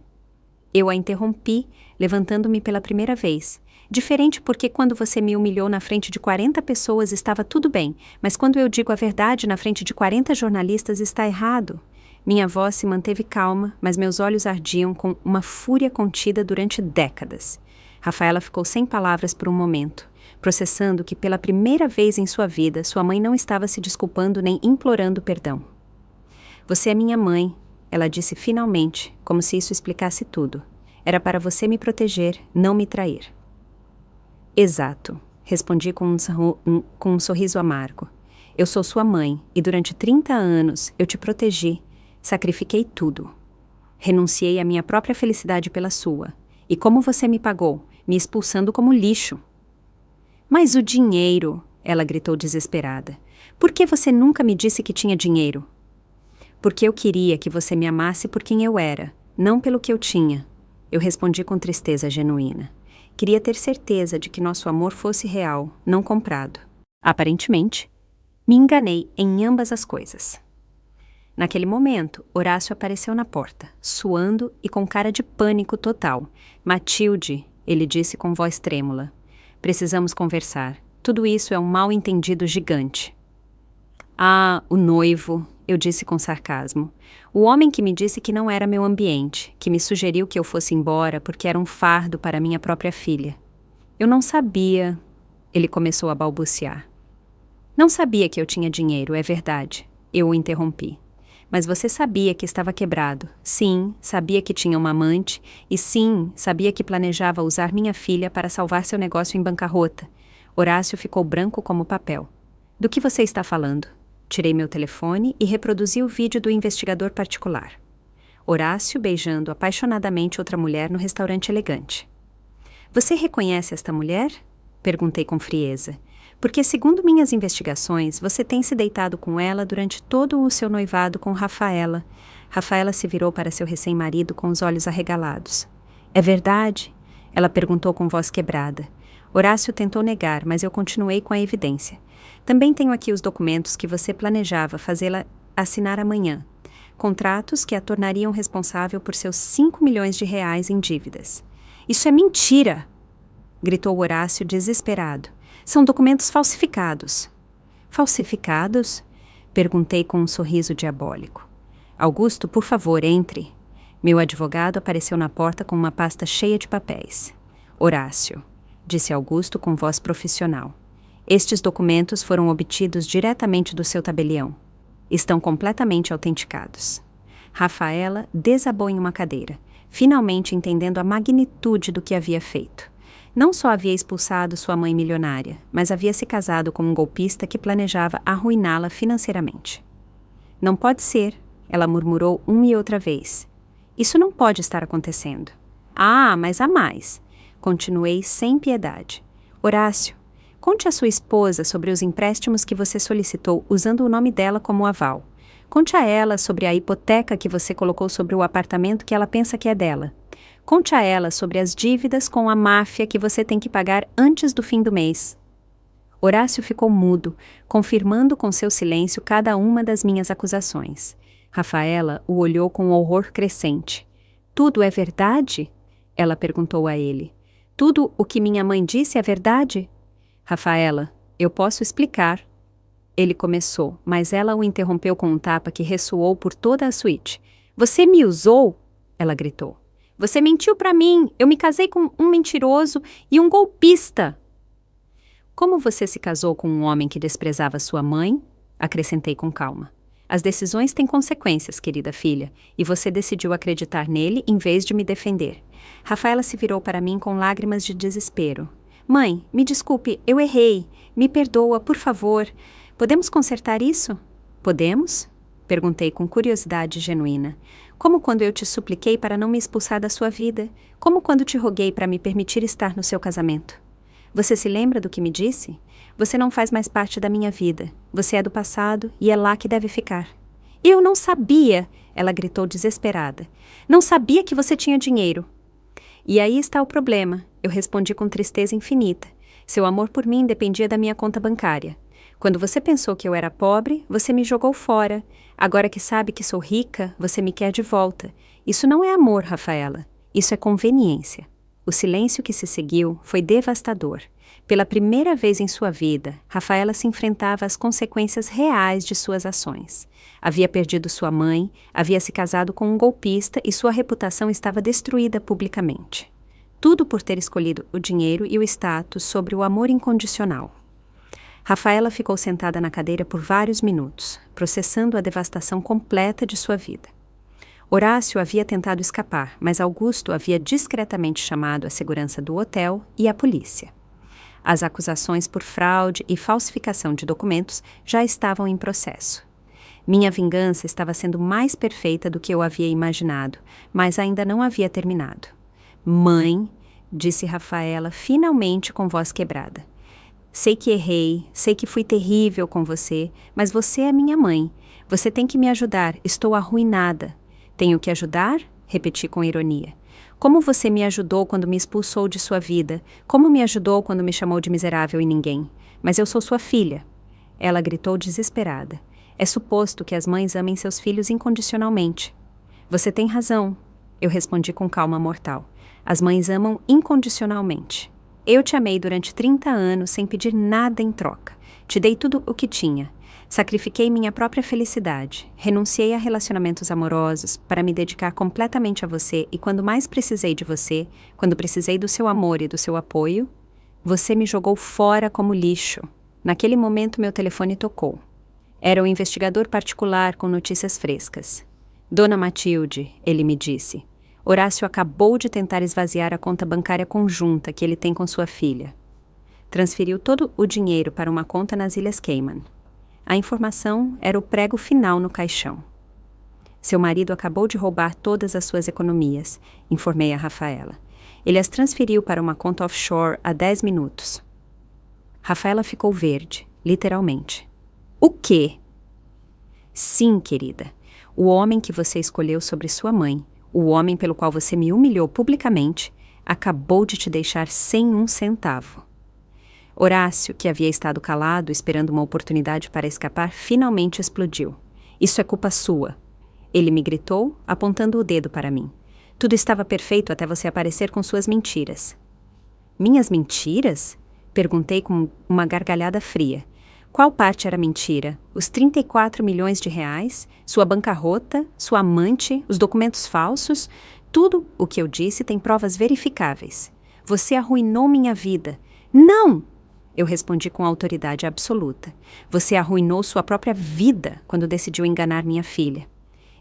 A: Eu a interrompi, levantando-me pela primeira vez. Diferente porque quando você me humilhou na frente de 40 pessoas estava tudo bem, mas quando eu digo a verdade na frente de 40 jornalistas está errado. Minha voz se manteve calma, mas meus olhos ardiam com uma fúria contida durante décadas. Rafaela ficou sem palavras por um momento, processando que pela primeira vez em sua vida sua mãe não estava se desculpando nem implorando perdão. Você é minha mãe, ela disse finalmente, como se isso explicasse tudo. Era para você me proteger, não me trair. Exato, respondi com um sorriso amargo. Eu sou sua mãe e durante 30 anos eu te protegi, sacrifiquei tudo. Renunciei à minha própria felicidade pela sua. E como você me pagou? Me expulsando como lixo. Mas o dinheiro, ela gritou desesperada. Por que você nunca me disse que tinha dinheiro? Porque eu queria que você me amasse por quem eu era, não pelo que eu tinha. Eu respondi com tristeza genuína. Queria ter certeza de que nosso amor fosse real, não comprado. Aparentemente, me enganei em ambas as coisas. Naquele momento, Horácio apareceu na porta, suando e com cara de pânico total. Matilde, ele disse com voz trêmula. Precisamos conversar. Tudo isso é um mal-entendido gigante. Ah, o noivo, eu disse com sarcasmo. O homem que me disse que não era meu ambiente, que me sugeriu que eu fosse embora porque era um fardo para minha própria filha. Eu não sabia, ele começou a balbuciar. Não sabia que eu tinha dinheiro, é verdade. Eu o interrompi. Mas você sabia que estava quebrado. Sim, sabia que tinha uma amante. E sim, sabia que planejava usar minha filha para salvar seu negócio em bancarrota. Horácio ficou branco como papel. Do que você está falando? Tirei meu telefone e reproduzi o vídeo do investigador particular. Horácio beijando apaixonadamente outra mulher no restaurante elegante. Você reconhece esta mulher? Perguntei com frieza. Porque, segundo minhas investigações, você tem se deitado com ela durante todo o seu noivado com Rafaela. Rafaela se virou para seu recém-marido com os olhos arregalados. É verdade? Ela perguntou com voz quebrada. Horácio tentou negar, mas eu continuei com a evidência. Também tenho aqui os documentos que você planejava fazê-la assinar amanhã. Contratos que a tornariam responsável por seus 5 milhões de reais em dívidas. Isso é mentira! Gritou Horácio desesperado. São documentos falsificados. Falsificados? Perguntei com um sorriso diabólico. Augusto, por favor, entre. Meu advogado apareceu na porta com uma pasta cheia de papéis. Horácio, disse Augusto com voz profissional. Estes documentos foram obtidos diretamente do seu tabelião. Estão completamente autenticados. Rafaela desabou em uma cadeira, finalmente entendendo a magnitude do que havia feito. Não só havia expulsado sua mãe milionária, mas havia se casado com um golpista que planejava arruiná-la financeiramente. Não pode ser, ela murmurou uma e outra vez. Isso não pode estar acontecendo. Ah, mas há mais. Continuei sem piedade. Horácio, conte à sua esposa sobre os empréstimos que você solicitou usando o nome dela como aval. Conte a ela sobre a hipoteca que você colocou sobre o apartamento que ela pensa que é dela. Conte a ela sobre as dívidas com a máfia que você tem que pagar antes do fim do mês. Horácio ficou mudo, confirmando com seu silêncio cada uma das minhas acusações. Rafaela o olhou com horror crescente. Tudo é verdade? Ela perguntou a ele. Tudo o que minha mãe disse é verdade? Rafaela, eu posso explicar. Ele começou, mas ela o interrompeu com um tapa que ressoou por toda a suíte. Você me usou? Ela gritou. Você mentiu para mim. Eu me casei com um mentiroso e um golpista. Como você se casou com um homem que desprezava sua mãe? Acrescentei com calma. As decisões têm consequências, querida filha, e você decidiu acreditar nele em vez de me defender. Rafaela se virou para mim com lágrimas de desespero. Mãe, me desculpe, eu errei. Me perdoa, por favor. Podemos consertar isso? Podemos? Perguntei com curiosidade genuína. Como quando eu te supliquei para não me expulsar da sua vida? Como quando te roguei para me permitir estar no seu casamento? Você se lembra do que me disse? Você não faz mais parte da minha vida. Você é do passado e é lá que deve ficar. Eu não sabia, ela gritou desesperada. Não sabia que você tinha dinheiro. E aí está o problema, eu respondi com tristeza infinita. Seu amor por mim dependia da minha conta bancária. Quando você pensou que eu era pobre, você me jogou fora. Agora que sabe que sou rica, você me quer de volta. Isso não é amor, Rafaela. Isso é conveniência. O silêncio que se seguiu foi devastador. Pela primeira vez em sua vida, Rafaela se enfrentava às consequências reais de suas ações. Havia perdido sua mãe, havia se casado com um golpista e sua reputação estava destruída publicamente. Tudo por ter escolhido o dinheiro e o status sobre o amor incondicional. Rafaela ficou sentada na cadeira por vários minutos, processando a devastação completa de sua vida. Horácio havia tentado escapar, mas Augusto havia discretamente chamado a segurança do hotel e a polícia. As acusações por fraude e falsificação de documentos já estavam em processo. Minha vingança estava sendo mais perfeita do que eu havia imaginado, mas ainda não havia terminado. Mãe, disse Rafaela finalmente com voz quebrada. Sei que errei, sei que fui terrível com você, mas você é minha mãe. Você tem que me ajudar, estou arruinada. Tenho que ajudar? Repeti com ironia. Como você me ajudou quando me expulsou de sua vida? Como me ajudou quando me chamou de miserável e ninguém? Mas eu sou sua filha. Ela gritou desesperada. É suposto que as mães amem seus filhos incondicionalmente. Você tem razão, eu respondi com calma mortal. As mães amam incondicionalmente. Eu te amei durante 30 anos sem pedir nada em troca. Te dei tudo o que tinha. Sacrifiquei minha própria felicidade. Renunciei a relacionamentos amorosos para me dedicar completamente a você e quando mais precisei de você, quando precisei do seu amor e do seu apoio, você me jogou fora como lixo. Naquele momento meu telefone tocou. Era um investigador particular com notícias frescas. Dona Matilde, ele me disse. Horácio acabou de tentar esvaziar a conta bancária conjunta que ele tem com sua filha. Transferiu todo o dinheiro para uma conta nas Ilhas Cayman. A informação era o prego final no caixão. Seu marido acabou de roubar todas as suas economias, informei a Rafaela. Ele as transferiu para uma conta offshore há 10 minutos. Rafaela ficou verde, literalmente. O quê? Sim, querida. O homem que você escolheu sobre sua mãe, o homem pelo qual você me humilhou publicamente, acabou de te deixar sem um centavo. Horácio, que havia estado calado, esperando uma oportunidade para escapar, finalmente explodiu. Isso é culpa sua. Ele me gritou, apontando o dedo para mim. Tudo estava perfeito até você aparecer com suas mentiras. Minhas mentiras? Perguntei com uma gargalhada fria. Qual parte era mentira? Os 34 milhões de reais? Sua bancarrota? Sua amante? Os documentos falsos? Tudo o que eu disse tem provas verificáveis. Você arruinou minha vida. Não! Eu respondi com autoridade absoluta. Você arruinou sua própria vida quando decidiu enganar minha filha.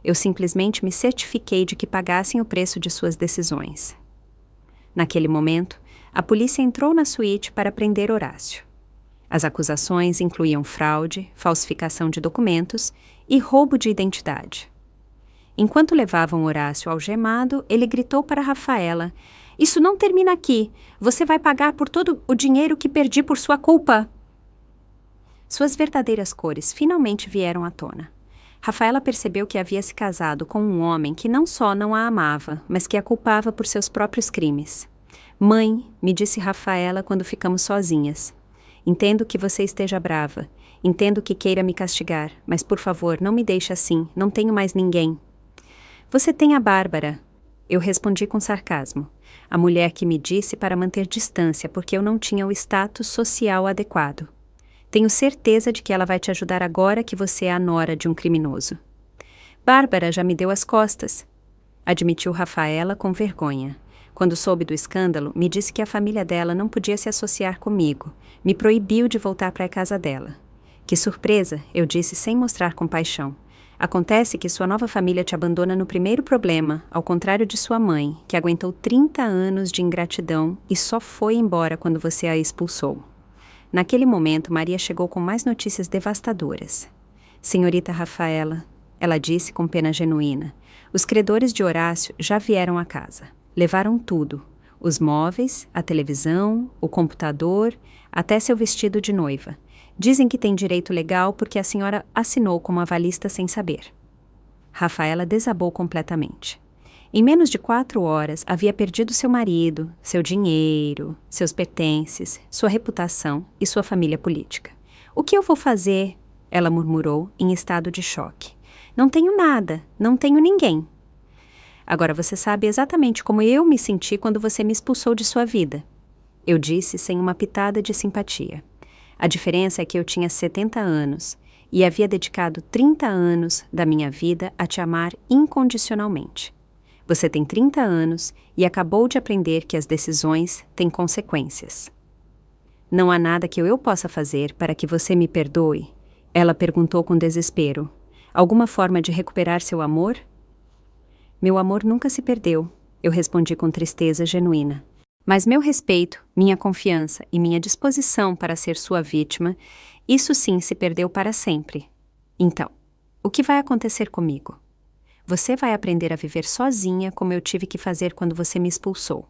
A: Eu simplesmente me certifiquei de que pagassem o preço de suas decisões. Naquele momento, a polícia entrou na suíte para prender Horácio. As acusações incluíam fraude, falsificação de documentos e roubo de identidade. Enquanto levavam Horácio algemado, ele gritou para Rafaela: "Isso não termina aqui. Você vai pagar por todo o dinheiro que perdi por sua culpa." Suas verdadeiras cores finalmente vieram à tona. Rafaela percebeu que havia se casado com um homem que não só não a amava, mas que a culpava por seus próprios crimes. "Mãe", me disse Rafaela quando ficamos sozinhas, "entendo que você esteja brava. Entendo que queira me castigar, mas por favor, não me deixe assim. Não tenho mais ninguém." "Você tem a Bárbara." Eu respondi com sarcasmo. A mulher que me disse para manter distância porque eu não tinha o status social adequado. "Tenho certeza de que ela vai te ajudar agora que você é a nora de um criminoso." "Bárbara já me deu as costas", admitiu Rafaela com vergonha. Quando soube do escândalo, me disse que a família dela não podia se associar comigo. Me proibiu de voltar para a casa dela. "Que surpresa", eu disse sem mostrar compaixão. "Acontece que sua nova família te abandona no primeiro problema, ao contrário de sua mãe, que aguentou 30 anos de ingratidão e só foi embora quando você a expulsou." Naquele momento, Maria chegou com mais notícias devastadoras. "Senhorita Rafaela", ela disse com pena genuína, "os credores de Horácio já vieram à casa. Levaram tudo. Os móveis, a televisão, o computador, até seu vestido de noiva. Dizem que tem direito legal porque a senhora assinou como avalista sem saber." Rafaela desabou completamente. Em menos de 4 horas, havia perdido seu marido, seu dinheiro, seus pertences, sua reputação e sua família política. "O que eu vou fazer?" ela murmurou, em estado de choque. "Não tenho nada, não tenho ninguém." "Agora você sabe exatamente como eu me senti quando você me expulsou de sua vida", eu disse sem uma pitada de simpatia. "A diferença é que eu tinha 70 anos e havia dedicado 30 anos da minha vida a te amar incondicionalmente. Você tem 30 anos e acabou de aprender que as decisões têm consequências." "Não há nada que eu possa fazer para que você me perdoe?" ela perguntou com desespero. "Alguma forma de recuperar seu amor?" "Meu amor nunca se perdeu", eu respondi com tristeza genuína. "Mas meu respeito, minha confiança e minha disposição para ser sua vítima, isso sim se perdeu para sempre. Então, o que vai acontecer comigo? Você vai aprender a viver sozinha como eu tive que fazer quando você me expulsou."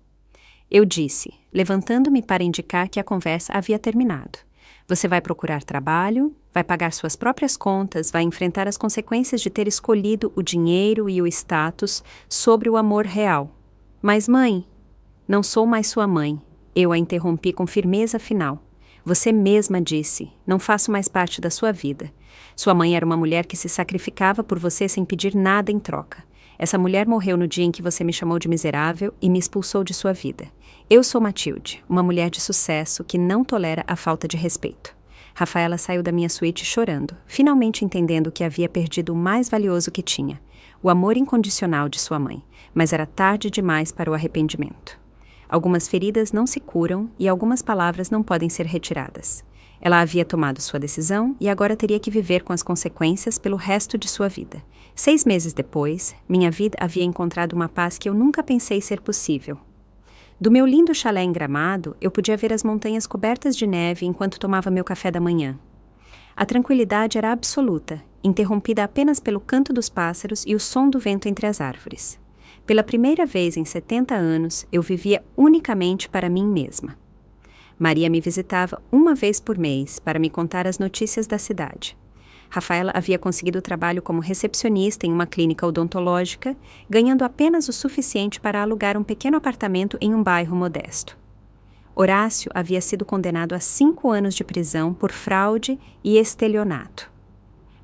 A: Eu disse, levantando-me para indicar que a conversa havia terminado. "Você vai procurar trabalho, vai pagar suas próprias contas, vai enfrentar as consequências de ter escolhido o dinheiro e o status sobre o amor real." "Mas mãe..." "Não sou mais sua mãe." Eu a interrompi com firmeza final. "Você mesma disse, não faço mais parte da sua vida. Sua mãe era uma mulher que se sacrificava por você sem pedir nada em troca. Essa mulher morreu no dia em que você me chamou de miserável e me expulsou de sua vida. Eu sou Matilde, uma mulher de sucesso que não tolera a falta de respeito." Rafaela saiu da minha suíte chorando, finalmente entendendo que havia perdido o mais valioso que tinha, o amor incondicional de sua mãe, mas era tarde demais para o arrependimento. Algumas feridas não se curam e algumas palavras não podem ser retiradas. Ela havia tomado sua decisão e agora teria que viver com as consequências pelo resto de sua vida. 6 meses depois, minha vida havia encontrado uma paz que eu nunca pensei ser possível. Do meu lindo chalé em Gramado, eu podia ver as montanhas cobertas de neve enquanto tomava meu café da manhã. A tranquilidade era absoluta, interrompida apenas pelo canto dos pássaros e o som do vento entre as árvores. Pela primeira vez em 70 anos, eu vivia unicamente para mim mesma. Maria me visitava uma vez por mês para me contar as notícias da cidade. Rafaela havia conseguido trabalho como recepcionista em uma clínica odontológica, ganhando apenas o suficiente para alugar um pequeno apartamento em um bairro modesto. Horácio havia sido condenado a 5 anos de prisão por fraude e estelionato.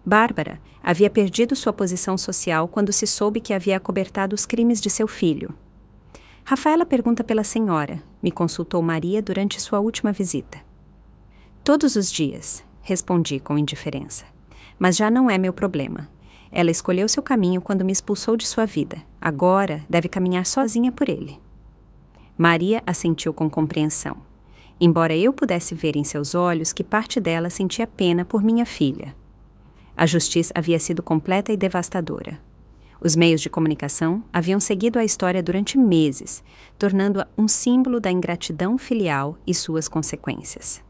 A: Bárbara havia perdido sua posição social quando se soube que havia acobertado os crimes de seu filho. Rafaela pergunta pela senhora, me consultou Maria durante sua última visita. Todos os dias, respondi com indiferença. Mas já não é meu problema. Ela escolheu seu caminho quando me expulsou de sua vida. Agora deve caminhar sozinha por ele. Maria assentiu com compreensão, embora eu pudesse ver em seus olhos que parte dela sentia pena por minha filha. A justiça havia sido completa e devastadora. Os meios de comunicação haviam seguido a história durante meses, tornando-a um símbolo da ingratidão filial e suas consequências.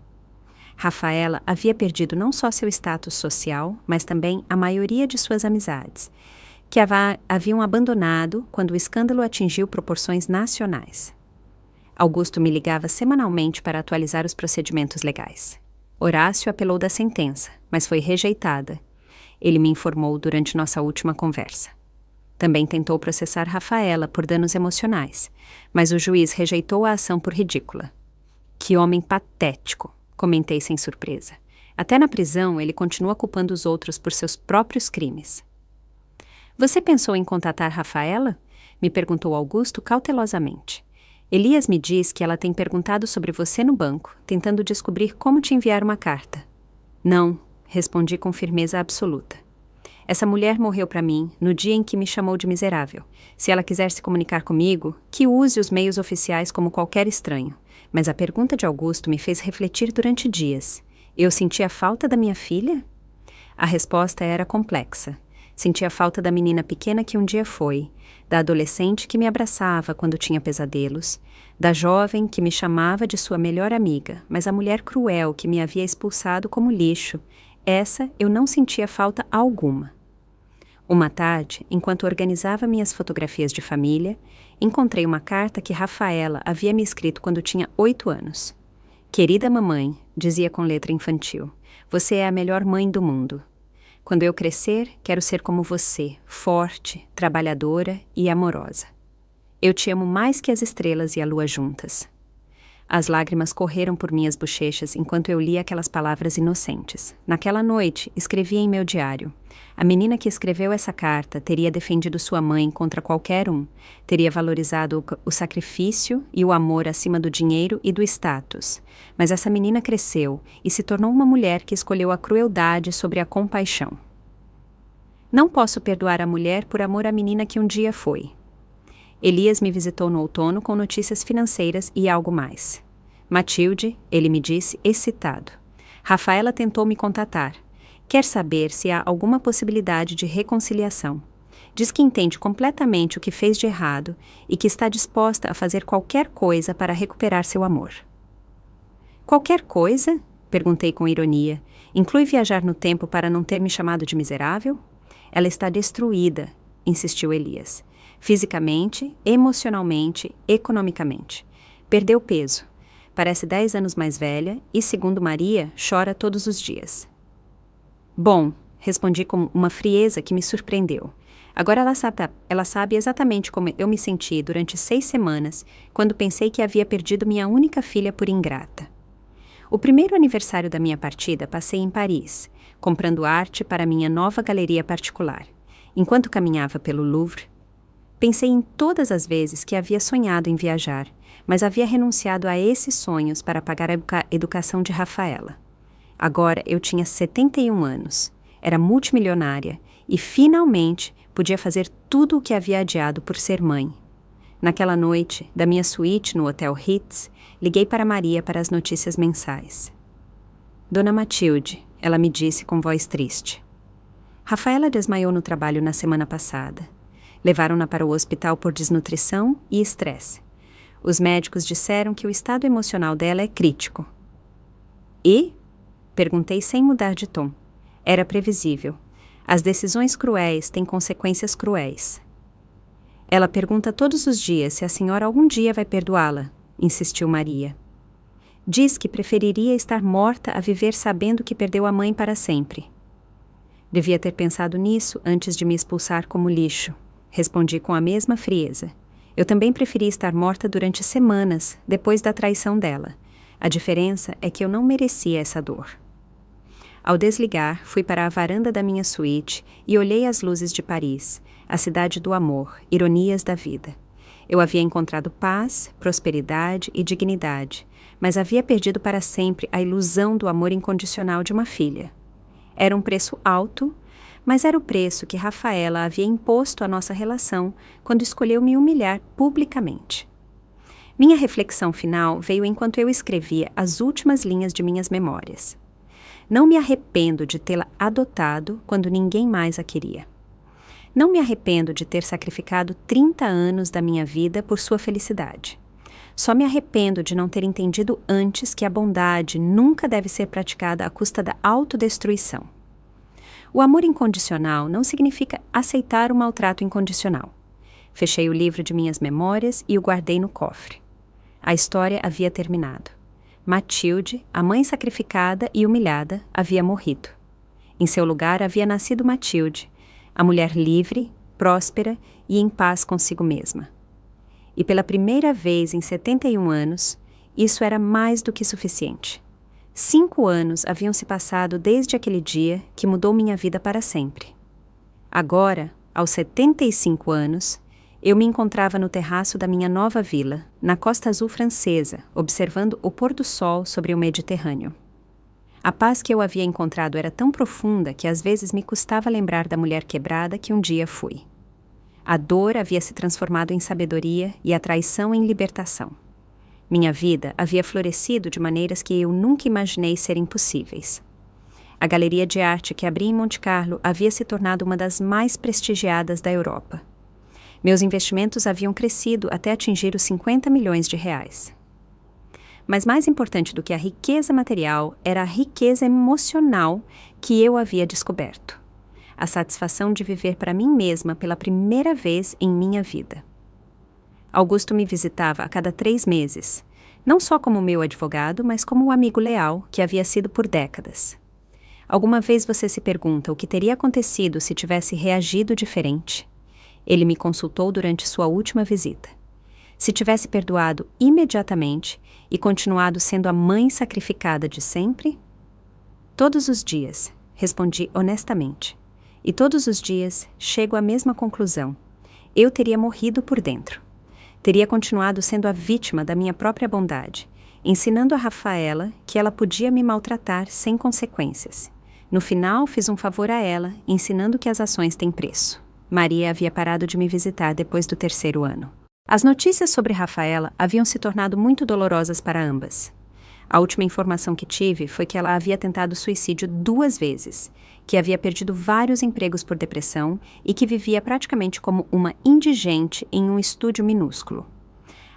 A: Rafaela havia perdido não só seu status social, mas também a maioria de suas amizades, que haviam abandonado quando o escândalo atingiu proporções nacionais. Augusto me ligava semanalmente para atualizar os procedimentos legais. Horácio apelou da sentença, mas foi rejeitada. Ele me informou durante nossa última conversa. Também tentou processar Rafaela por danos emocionais, mas o juiz rejeitou a ação por ridícula. Que homem patético! Comentei sem surpresa. Até na prisão, ele continua culpando os outros por seus próprios crimes. Você pensou em contatar Rafaela? Me perguntou Augusto cautelosamente. Elias me diz que ela tem perguntado sobre você no banco, tentando descobrir como te enviar uma carta. Não, respondi com firmeza absoluta. Essa mulher morreu para mim no dia em que me chamou de miserável. Se ela quiser se comunicar comigo, que use os meios oficiais como qualquer estranho. Mas a pergunta de Augusto me fez refletir durante dias. Eu sentia falta da minha filha? A resposta era complexa. Sentia falta da menina pequena que um dia foi, da adolescente que me abraçava quando tinha pesadelos, da jovem que me chamava de sua melhor amiga, mas a mulher cruel que me havia expulsado como lixo, essa eu não sentia falta alguma. Uma tarde, enquanto organizava minhas fotografias de família, encontrei uma carta que Rafaela havia me escrito quando tinha 8 anos. Querida mamãe, dizia com letra infantil, você é a melhor mãe do mundo. Quando eu crescer, quero ser como você, forte, trabalhadora e amorosa. Eu te amo mais que as estrelas e a lua juntas. As lágrimas correram por minhas bochechas enquanto eu lia aquelas palavras inocentes. Naquela noite, escrevi em meu diário. A menina que escreveu essa carta teria defendido sua mãe contra qualquer um, teria valorizado o sacrifício e o amor acima do dinheiro e do status. Mas essa menina cresceu e se tornou uma mulher que escolheu a crueldade sobre a compaixão. Não posso perdoar a mulher por amor à menina que um dia foi. Elias me visitou no outono com notícias financeiras e algo mais. Matilde, ele me disse, excitado. Rafaela tentou me contatar. Quer saber se há alguma possibilidade de reconciliação. Diz que entende completamente o que fez de errado e que está disposta a fazer qualquer coisa para recuperar seu amor. Qualquer coisa? Perguntei com ironia. Inclui viajar no tempo para não ter me chamado de miserável? Ela está destruída, insistiu Elias. Fisicamente, emocionalmente, economicamente. Perdeu peso. Parece 10 anos mais velha e, segundo Maria, chora todos os dias. Bom, respondi com uma frieza que me surpreendeu. Agora ela sabe exatamente como eu me senti durante 6 semanas, quando pensei que havia perdido minha única filha por ingrata. O primeiro aniversário da minha partida passei em Paris, comprando arte para minha nova galeria particular. Enquanto caminhava pelo Louvre, pensei em todas as vezes que havia sonhado em viajar, mas havia renunciado a esses sonhos para pagar a educação de Rafaela. Agora eu tinha 71 anos, era multimilionária e, finalmente, podia fazer tudo o que havia adiado por ser mãe. Naquela noite, da minha suíte no Hotel Ritz, liguei para Maria para as notícias mensais. Dona Matilde, ela me disse com voz triste. Rafaela desmaiou no trabalho na semana passada. Levaram-na para o hospital por desnutrição e estresse. Os médicos disseram que o estado emocional dela é crítico. E? Perguntei sem mudar de tom. Era previsível. As decisões cruéis têm consequências cruéis. Ela pergunta todos os dias se a senhora algum dia vai perdoá-la, insistiu Maria. Diz que preferiria estar morta a viver sabendo que perdeu a mãe para sempre. Devia ter pensado nisso antes de me expulsar como lixo, respondi com a mesma frieza. Eu também preferi estar morta durante semanas, depois da traição dela. A diferença é que eu não merecia essa dor. Ao desligar, fui para a varanda da minha suíte e olhei as luzes de Paris, a cidade do amor, ironias da vida. Eu havia encontrado paz, prosperidade e dignidade, mas havia perdido para sempre a ilusão do amor incondicional de uma filha. Era um preço alto, mas era o preço que Rafaela havia imposto à nossa relação quando escolheu me humilhar publicamente. Minha reflexão final veio enquanto eu escrevia as últimas linhas de minhas memórias. Não me arrependo de tê-la adotado quando ninguém mais a queria. Não me arrependo de ter sacrificado 30 anos da minha vida por sua felicidade. Só me arrependo de não ter entendido antes que a bondade nunca deve ser praticada à custa da autodestruição. O amor incondicional não significa aceitar o maltrato incondicional. Fechei o livro de minhas memórias e o guardei no cofre. A história havia terminado. Matilde, a mãe sacrificada e humilhada, havia morrido. Em seu lugar havia nascido Matilde, a mulher livre, próspera e em paz consigo mesma. E pela primeira vez em 71 anos, isso era mais do que suficiente. 5 anos haviam se passado desde aquele dia que mudou minha vida para sempre. Agora, aos 75 anos, eu me encontrava no terraço da minha nova vila, na Costa Azul francesa, observando o pôr do sol sobre o Mediterrâneo. A paz que eu havia encontrado era tão profunda que às vezes me custava lembrar da mulher quebrada que um dia fui. A dor havia se transformado em sabedoria e a traição em libertação. Minha vida havia florescido de maneiras que eu nunca imaginei serem possíveis. A galeria de arte que abri em Monte Carlo havia se tornado uma das mais prestigiadas da Europa. Meus investimentos haviam crescido até atingir os 50 milhões de reais. Mas mais importante do que a riqueza material era a riqueza emocional que eu havia descoberto. A satisfação de viver para mim mesma pela primeira vez em minha vida. Augusto me visitava a cada 3 meses, não só como meu advogado, mas como um amigo leal que havia sido por décadas. Alguma vez você se pergunta o que teria acontecido se tivesse reagido diferente? Ele me consultou durante sua última visita. Se tivesse perdoado imediatamente e continuado sendo a mãe sacrificada de sempre? Todos os dias, respondi honestamente. E todos os dias chego à mesma conclusão. Eu teria morrido por dentro. Teria continuado sendo a vítima da minha própria bondade, ensinando a Rafaela que ela podia me maltratar sem consequências. No final, fiz um favor a ela, ensinando que as ações têm preço. Maria havia parado de me visitar depois do 3º ano. As notícias sobre Rafaela haviam se tornado muito dolorosas para ambas. A última informação que tive foi que ela havia tentado suicídio 2 vezes, que havia perdido vários empregos por depressão e que vivia praticamente como uma indigente em um estúdio minúsculo.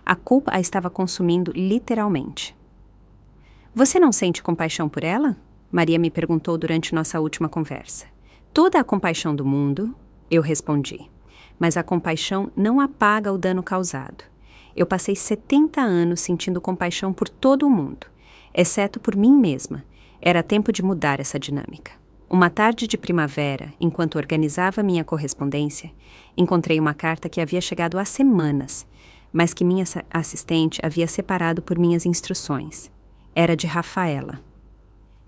A: A culpa a estava consumindo literalmente. Você não sente compaixão por ela? Maria me perguntou durante nossa última conversa. Toda a compaixão do mundo, eu respondi. Mas a compaixão não apaga o dano causado. Eu passei 70 anos sentindo compaixão por todo o mundo, exceto por mim mesma. Era tempo de mudar essa dinâmica. Uma tarde de primavera, enquanto organizava minha correspondência, encontrei uma carta que havia chegado há semanas, mas que minha assistente havia separado por minhas instruções. Era de Rafaela.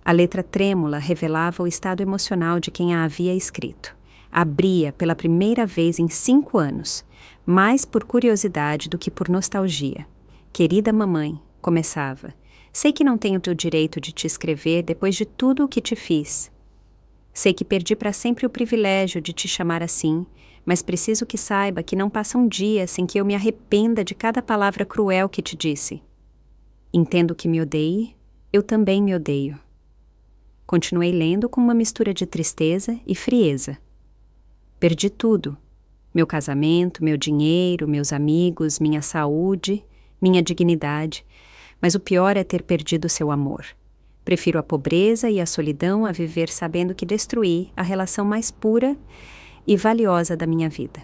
A: A letra trêmula revelava o estado emocional de quem a havia escrito. Abria pela primeira vez em 5 anos, mais por curiosidade do que por nostalgia. Querida mamãe, começava, sei que não tenho o direito de te escrever depois de tudo o que te fiz. Sei que perdi para sempre o privilégio de te chamar assim, mas preciso que saiba que não passa um dia sem que eu me arrependa de cada palavra cruel que te disse. Entendo que me odeie, eu também me odeio. Continuei lendo com uma mistura de tristeza e frieza. Perdi tudo. Meu casamento, meu dinheiro, meus amigos, minha saúde, minha dignidade. Mas o pior é ter perdido seu amor. Prefiro a pobreza e a solidão a viver sabendo que destruí a relação mais pura e valiosa da minha vida.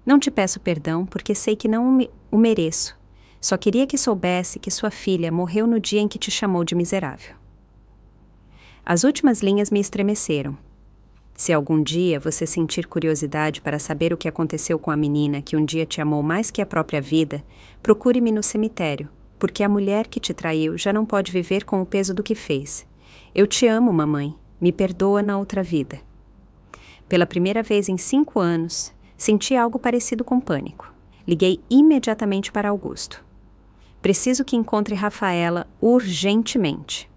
A: Não te peço perdão porque sei que não o mereço. Só queria que soubesse que sua filha morreu no dia em que te chamou de miserável. As últimas linhas me estremeceram. Se algum dia você sentir curiosidade para saber o que aconteceu com a menina que um dia te amou mais que a própria vida, procure-me no cemitério, porque a mulher que te traiu já não pode viver com o peso do que fez. Eu te amo, mamãe. Me perdoa na outra vida. Pela primeira vez em 5 anos, senti algo parecido com pânico. Liguei imediatamente para Augusto. Preciso que encontre Rafaela urgentemente.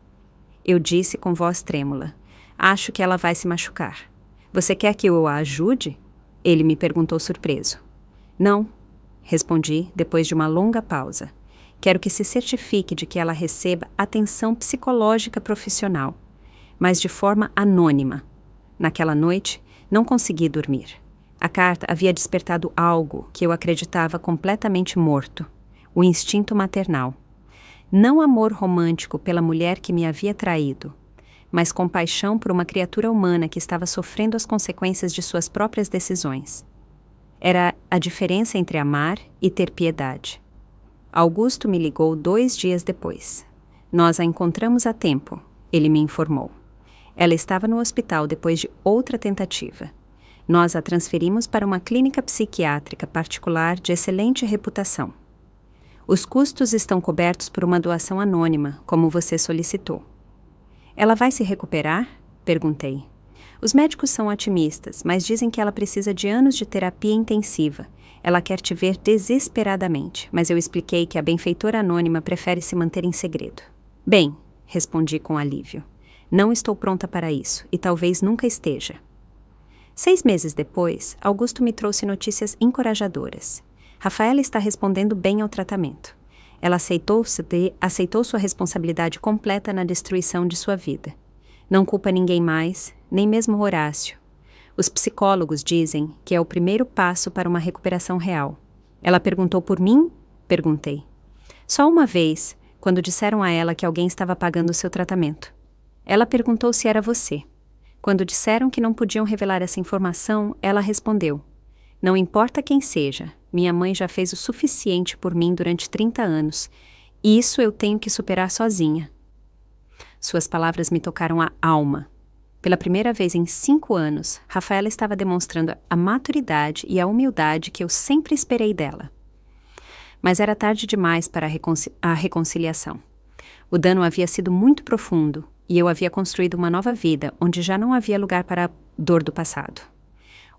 A: Eu disse com voz trêmula. Acho que ela vai se machucar. Você quer que eu a ajude? Ele me perguntou surpreso. Não, respondi depois de uma longa pausa. Quero que se certifique de que ela receba atenção psicológica profissional, mas de forma anônima. Naquela noite, não consegui dormir. A carta havia despertado algo que eu acreditava completamente morto, o instinto maternal. Não amor romântico pela mulher que me havia traído, mas compaixão por uma criatura humana que estava sofrendo as consequências de suas próprias decisões. Era a diferença entre amar e ter piedade. Augusto me ligou 2 dias depois. Nós a encontramos a tempo, ele me informou. Ela estava no hospital depois de outra tentativa. Nós a transferimos para uma clínica psiquiátrica particular de excelente reputação. Os custos estão cobertos por uma doação anônima, como você solicitou. Ela vai se recuperar? Perguntei. Os médicos são otimistas, mas dizem que ela precisa de anos de terapia intensiva. Ela quer te ver desesperadamente, mas eu expliquei que a benfeitora anônima prefere se manter em segredo. Bem, respondi com alívio. Não estou pronta para isso, e talvez nunca esteja. 6 meses depois, Augusto me trouxe notícias encorajadoras. Rafaela está respondendo bem ao tratamento. Ela aceitou sua responsabilidade completa na destruição de sua vida. Não culpa ninguém mais, nem mesmo Horácio. Os psicólogos dizem que é o primeiro passo para uma recuperação real. Ela perguntou por mim? Perguntei. Só uma vez, quando disseram a ela que alguém estava pagando o seu tratamento. Ela perguntou se era você. Quando disseram que não podiam revelar essa informação, ela respondeu: não importa quem seja, minha mãe já fez o suficiente por mim durante 30 anos, e isso eu tenho que superar sozinha. Suas palavras me tocaram a alma. Pela primeira vez em 5 anos, Rafaela estava demonstrando a maturidade e a humildade que eu sempre esperei dela. Mas era tarde demais para a reconciliação. O dano havia sido muito profundo, e eu havia construído uma nova vida onde já não havia lugar para a dor do passado.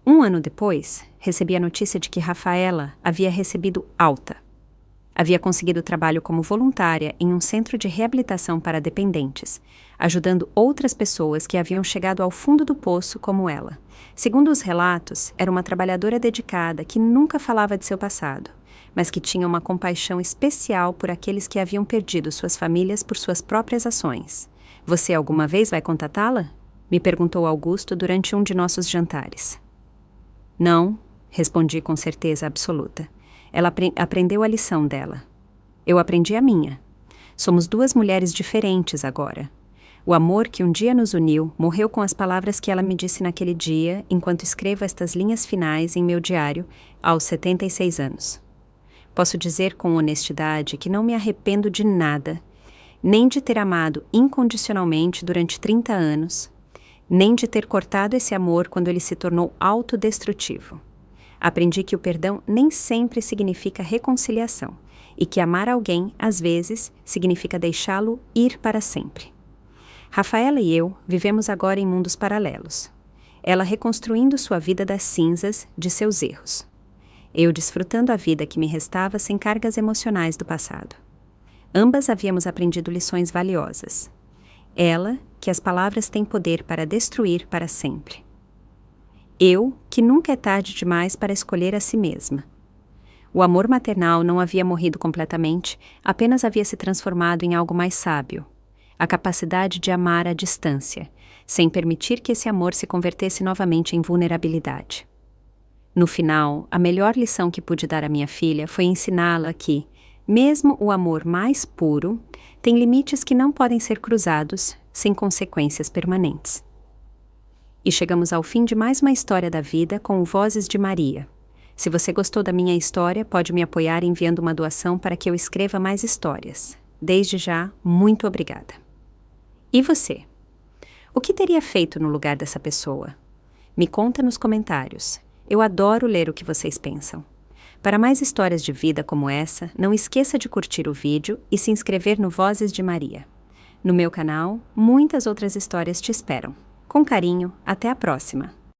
A: 1 ano depois, recebi a notícia de que Rafaela havia recebido alta. Havia conseguido trabalho como voluntária em um centro de reabilitação para dependentes, ajudando outras pessoas que haviam chegado ao fundo do poço como ela. Segundo os relatos, era uma trabalhadora dedicada que nunca falava de seu passado, mas que tinha uma compaixão especial por aqueles que haviam perdido suas famílias por suas próprias ações. Você alguma vez vai contatá-la? Me perguntou Augusto durante um de nossos jantares. Não, respondi com certeza absoluta. Ela aprendeu a lição dela. Eu aprendi a minha. Somos 2 mulheres diferentes agora. O amor que um dia nos uniu morreu com as palavras que ela me disse naquele dia, enquanto escrevo estas linhas finais em meu diário, aos 76 anos. Posso dizer com honestidade que não me arrependo de nada, nem de ter amado incondicionalmente durante 30 anos, nem de ter cortado esse amor quando ele se tornou autodestrutivo. Aprendi que o perdão nem sempre significa reconciliação e que amar alguém, às vezes, significa deixá-lo ir para sempre. Rafaela e eu vivemos agora em mundos paralelos. Ela reconstruindo sua vida das cinzas de seus erros. Eu desfrutando a vida que me restava sem cargas emocionais do passado. Ambas havíamos aprendido lições valiosas. Ela, que as palavras têm poder para destruir para sempre. Eu, que nunca é tarde demais para escolher a si mesma. O amor maternal não havia morrido completamente, apenas havia se transformado em algo mais sábio. A capacidade de amar à distância, sem permitir que esse amor se convertesse novamente em vulnerabilidade. No final, a melhor lição que pude dar à minha filha foi ensiná-la que, Mesmo o amor mais puro tem limites que não podem ser cruzados sem consequências permanentes. E chegamos ao fim de mais uma história da vida com Vozes de Maria. Se você gostou da minha história, pode me apoiar enviando uma doação para que eu escreva mais histórias. Desde já, muito obrigada. E você? O que teria feito no lugar dessa pessoa? Me conta nos comentários. Eu adoro ler o que vocês pensam. Para mais histórias de vida como essa, não esqueça de curtir o vídeo e se inscrever no Vozes de Maria. No meu canal, muitas outras histórias te esperam. Com carinho, até a próxima!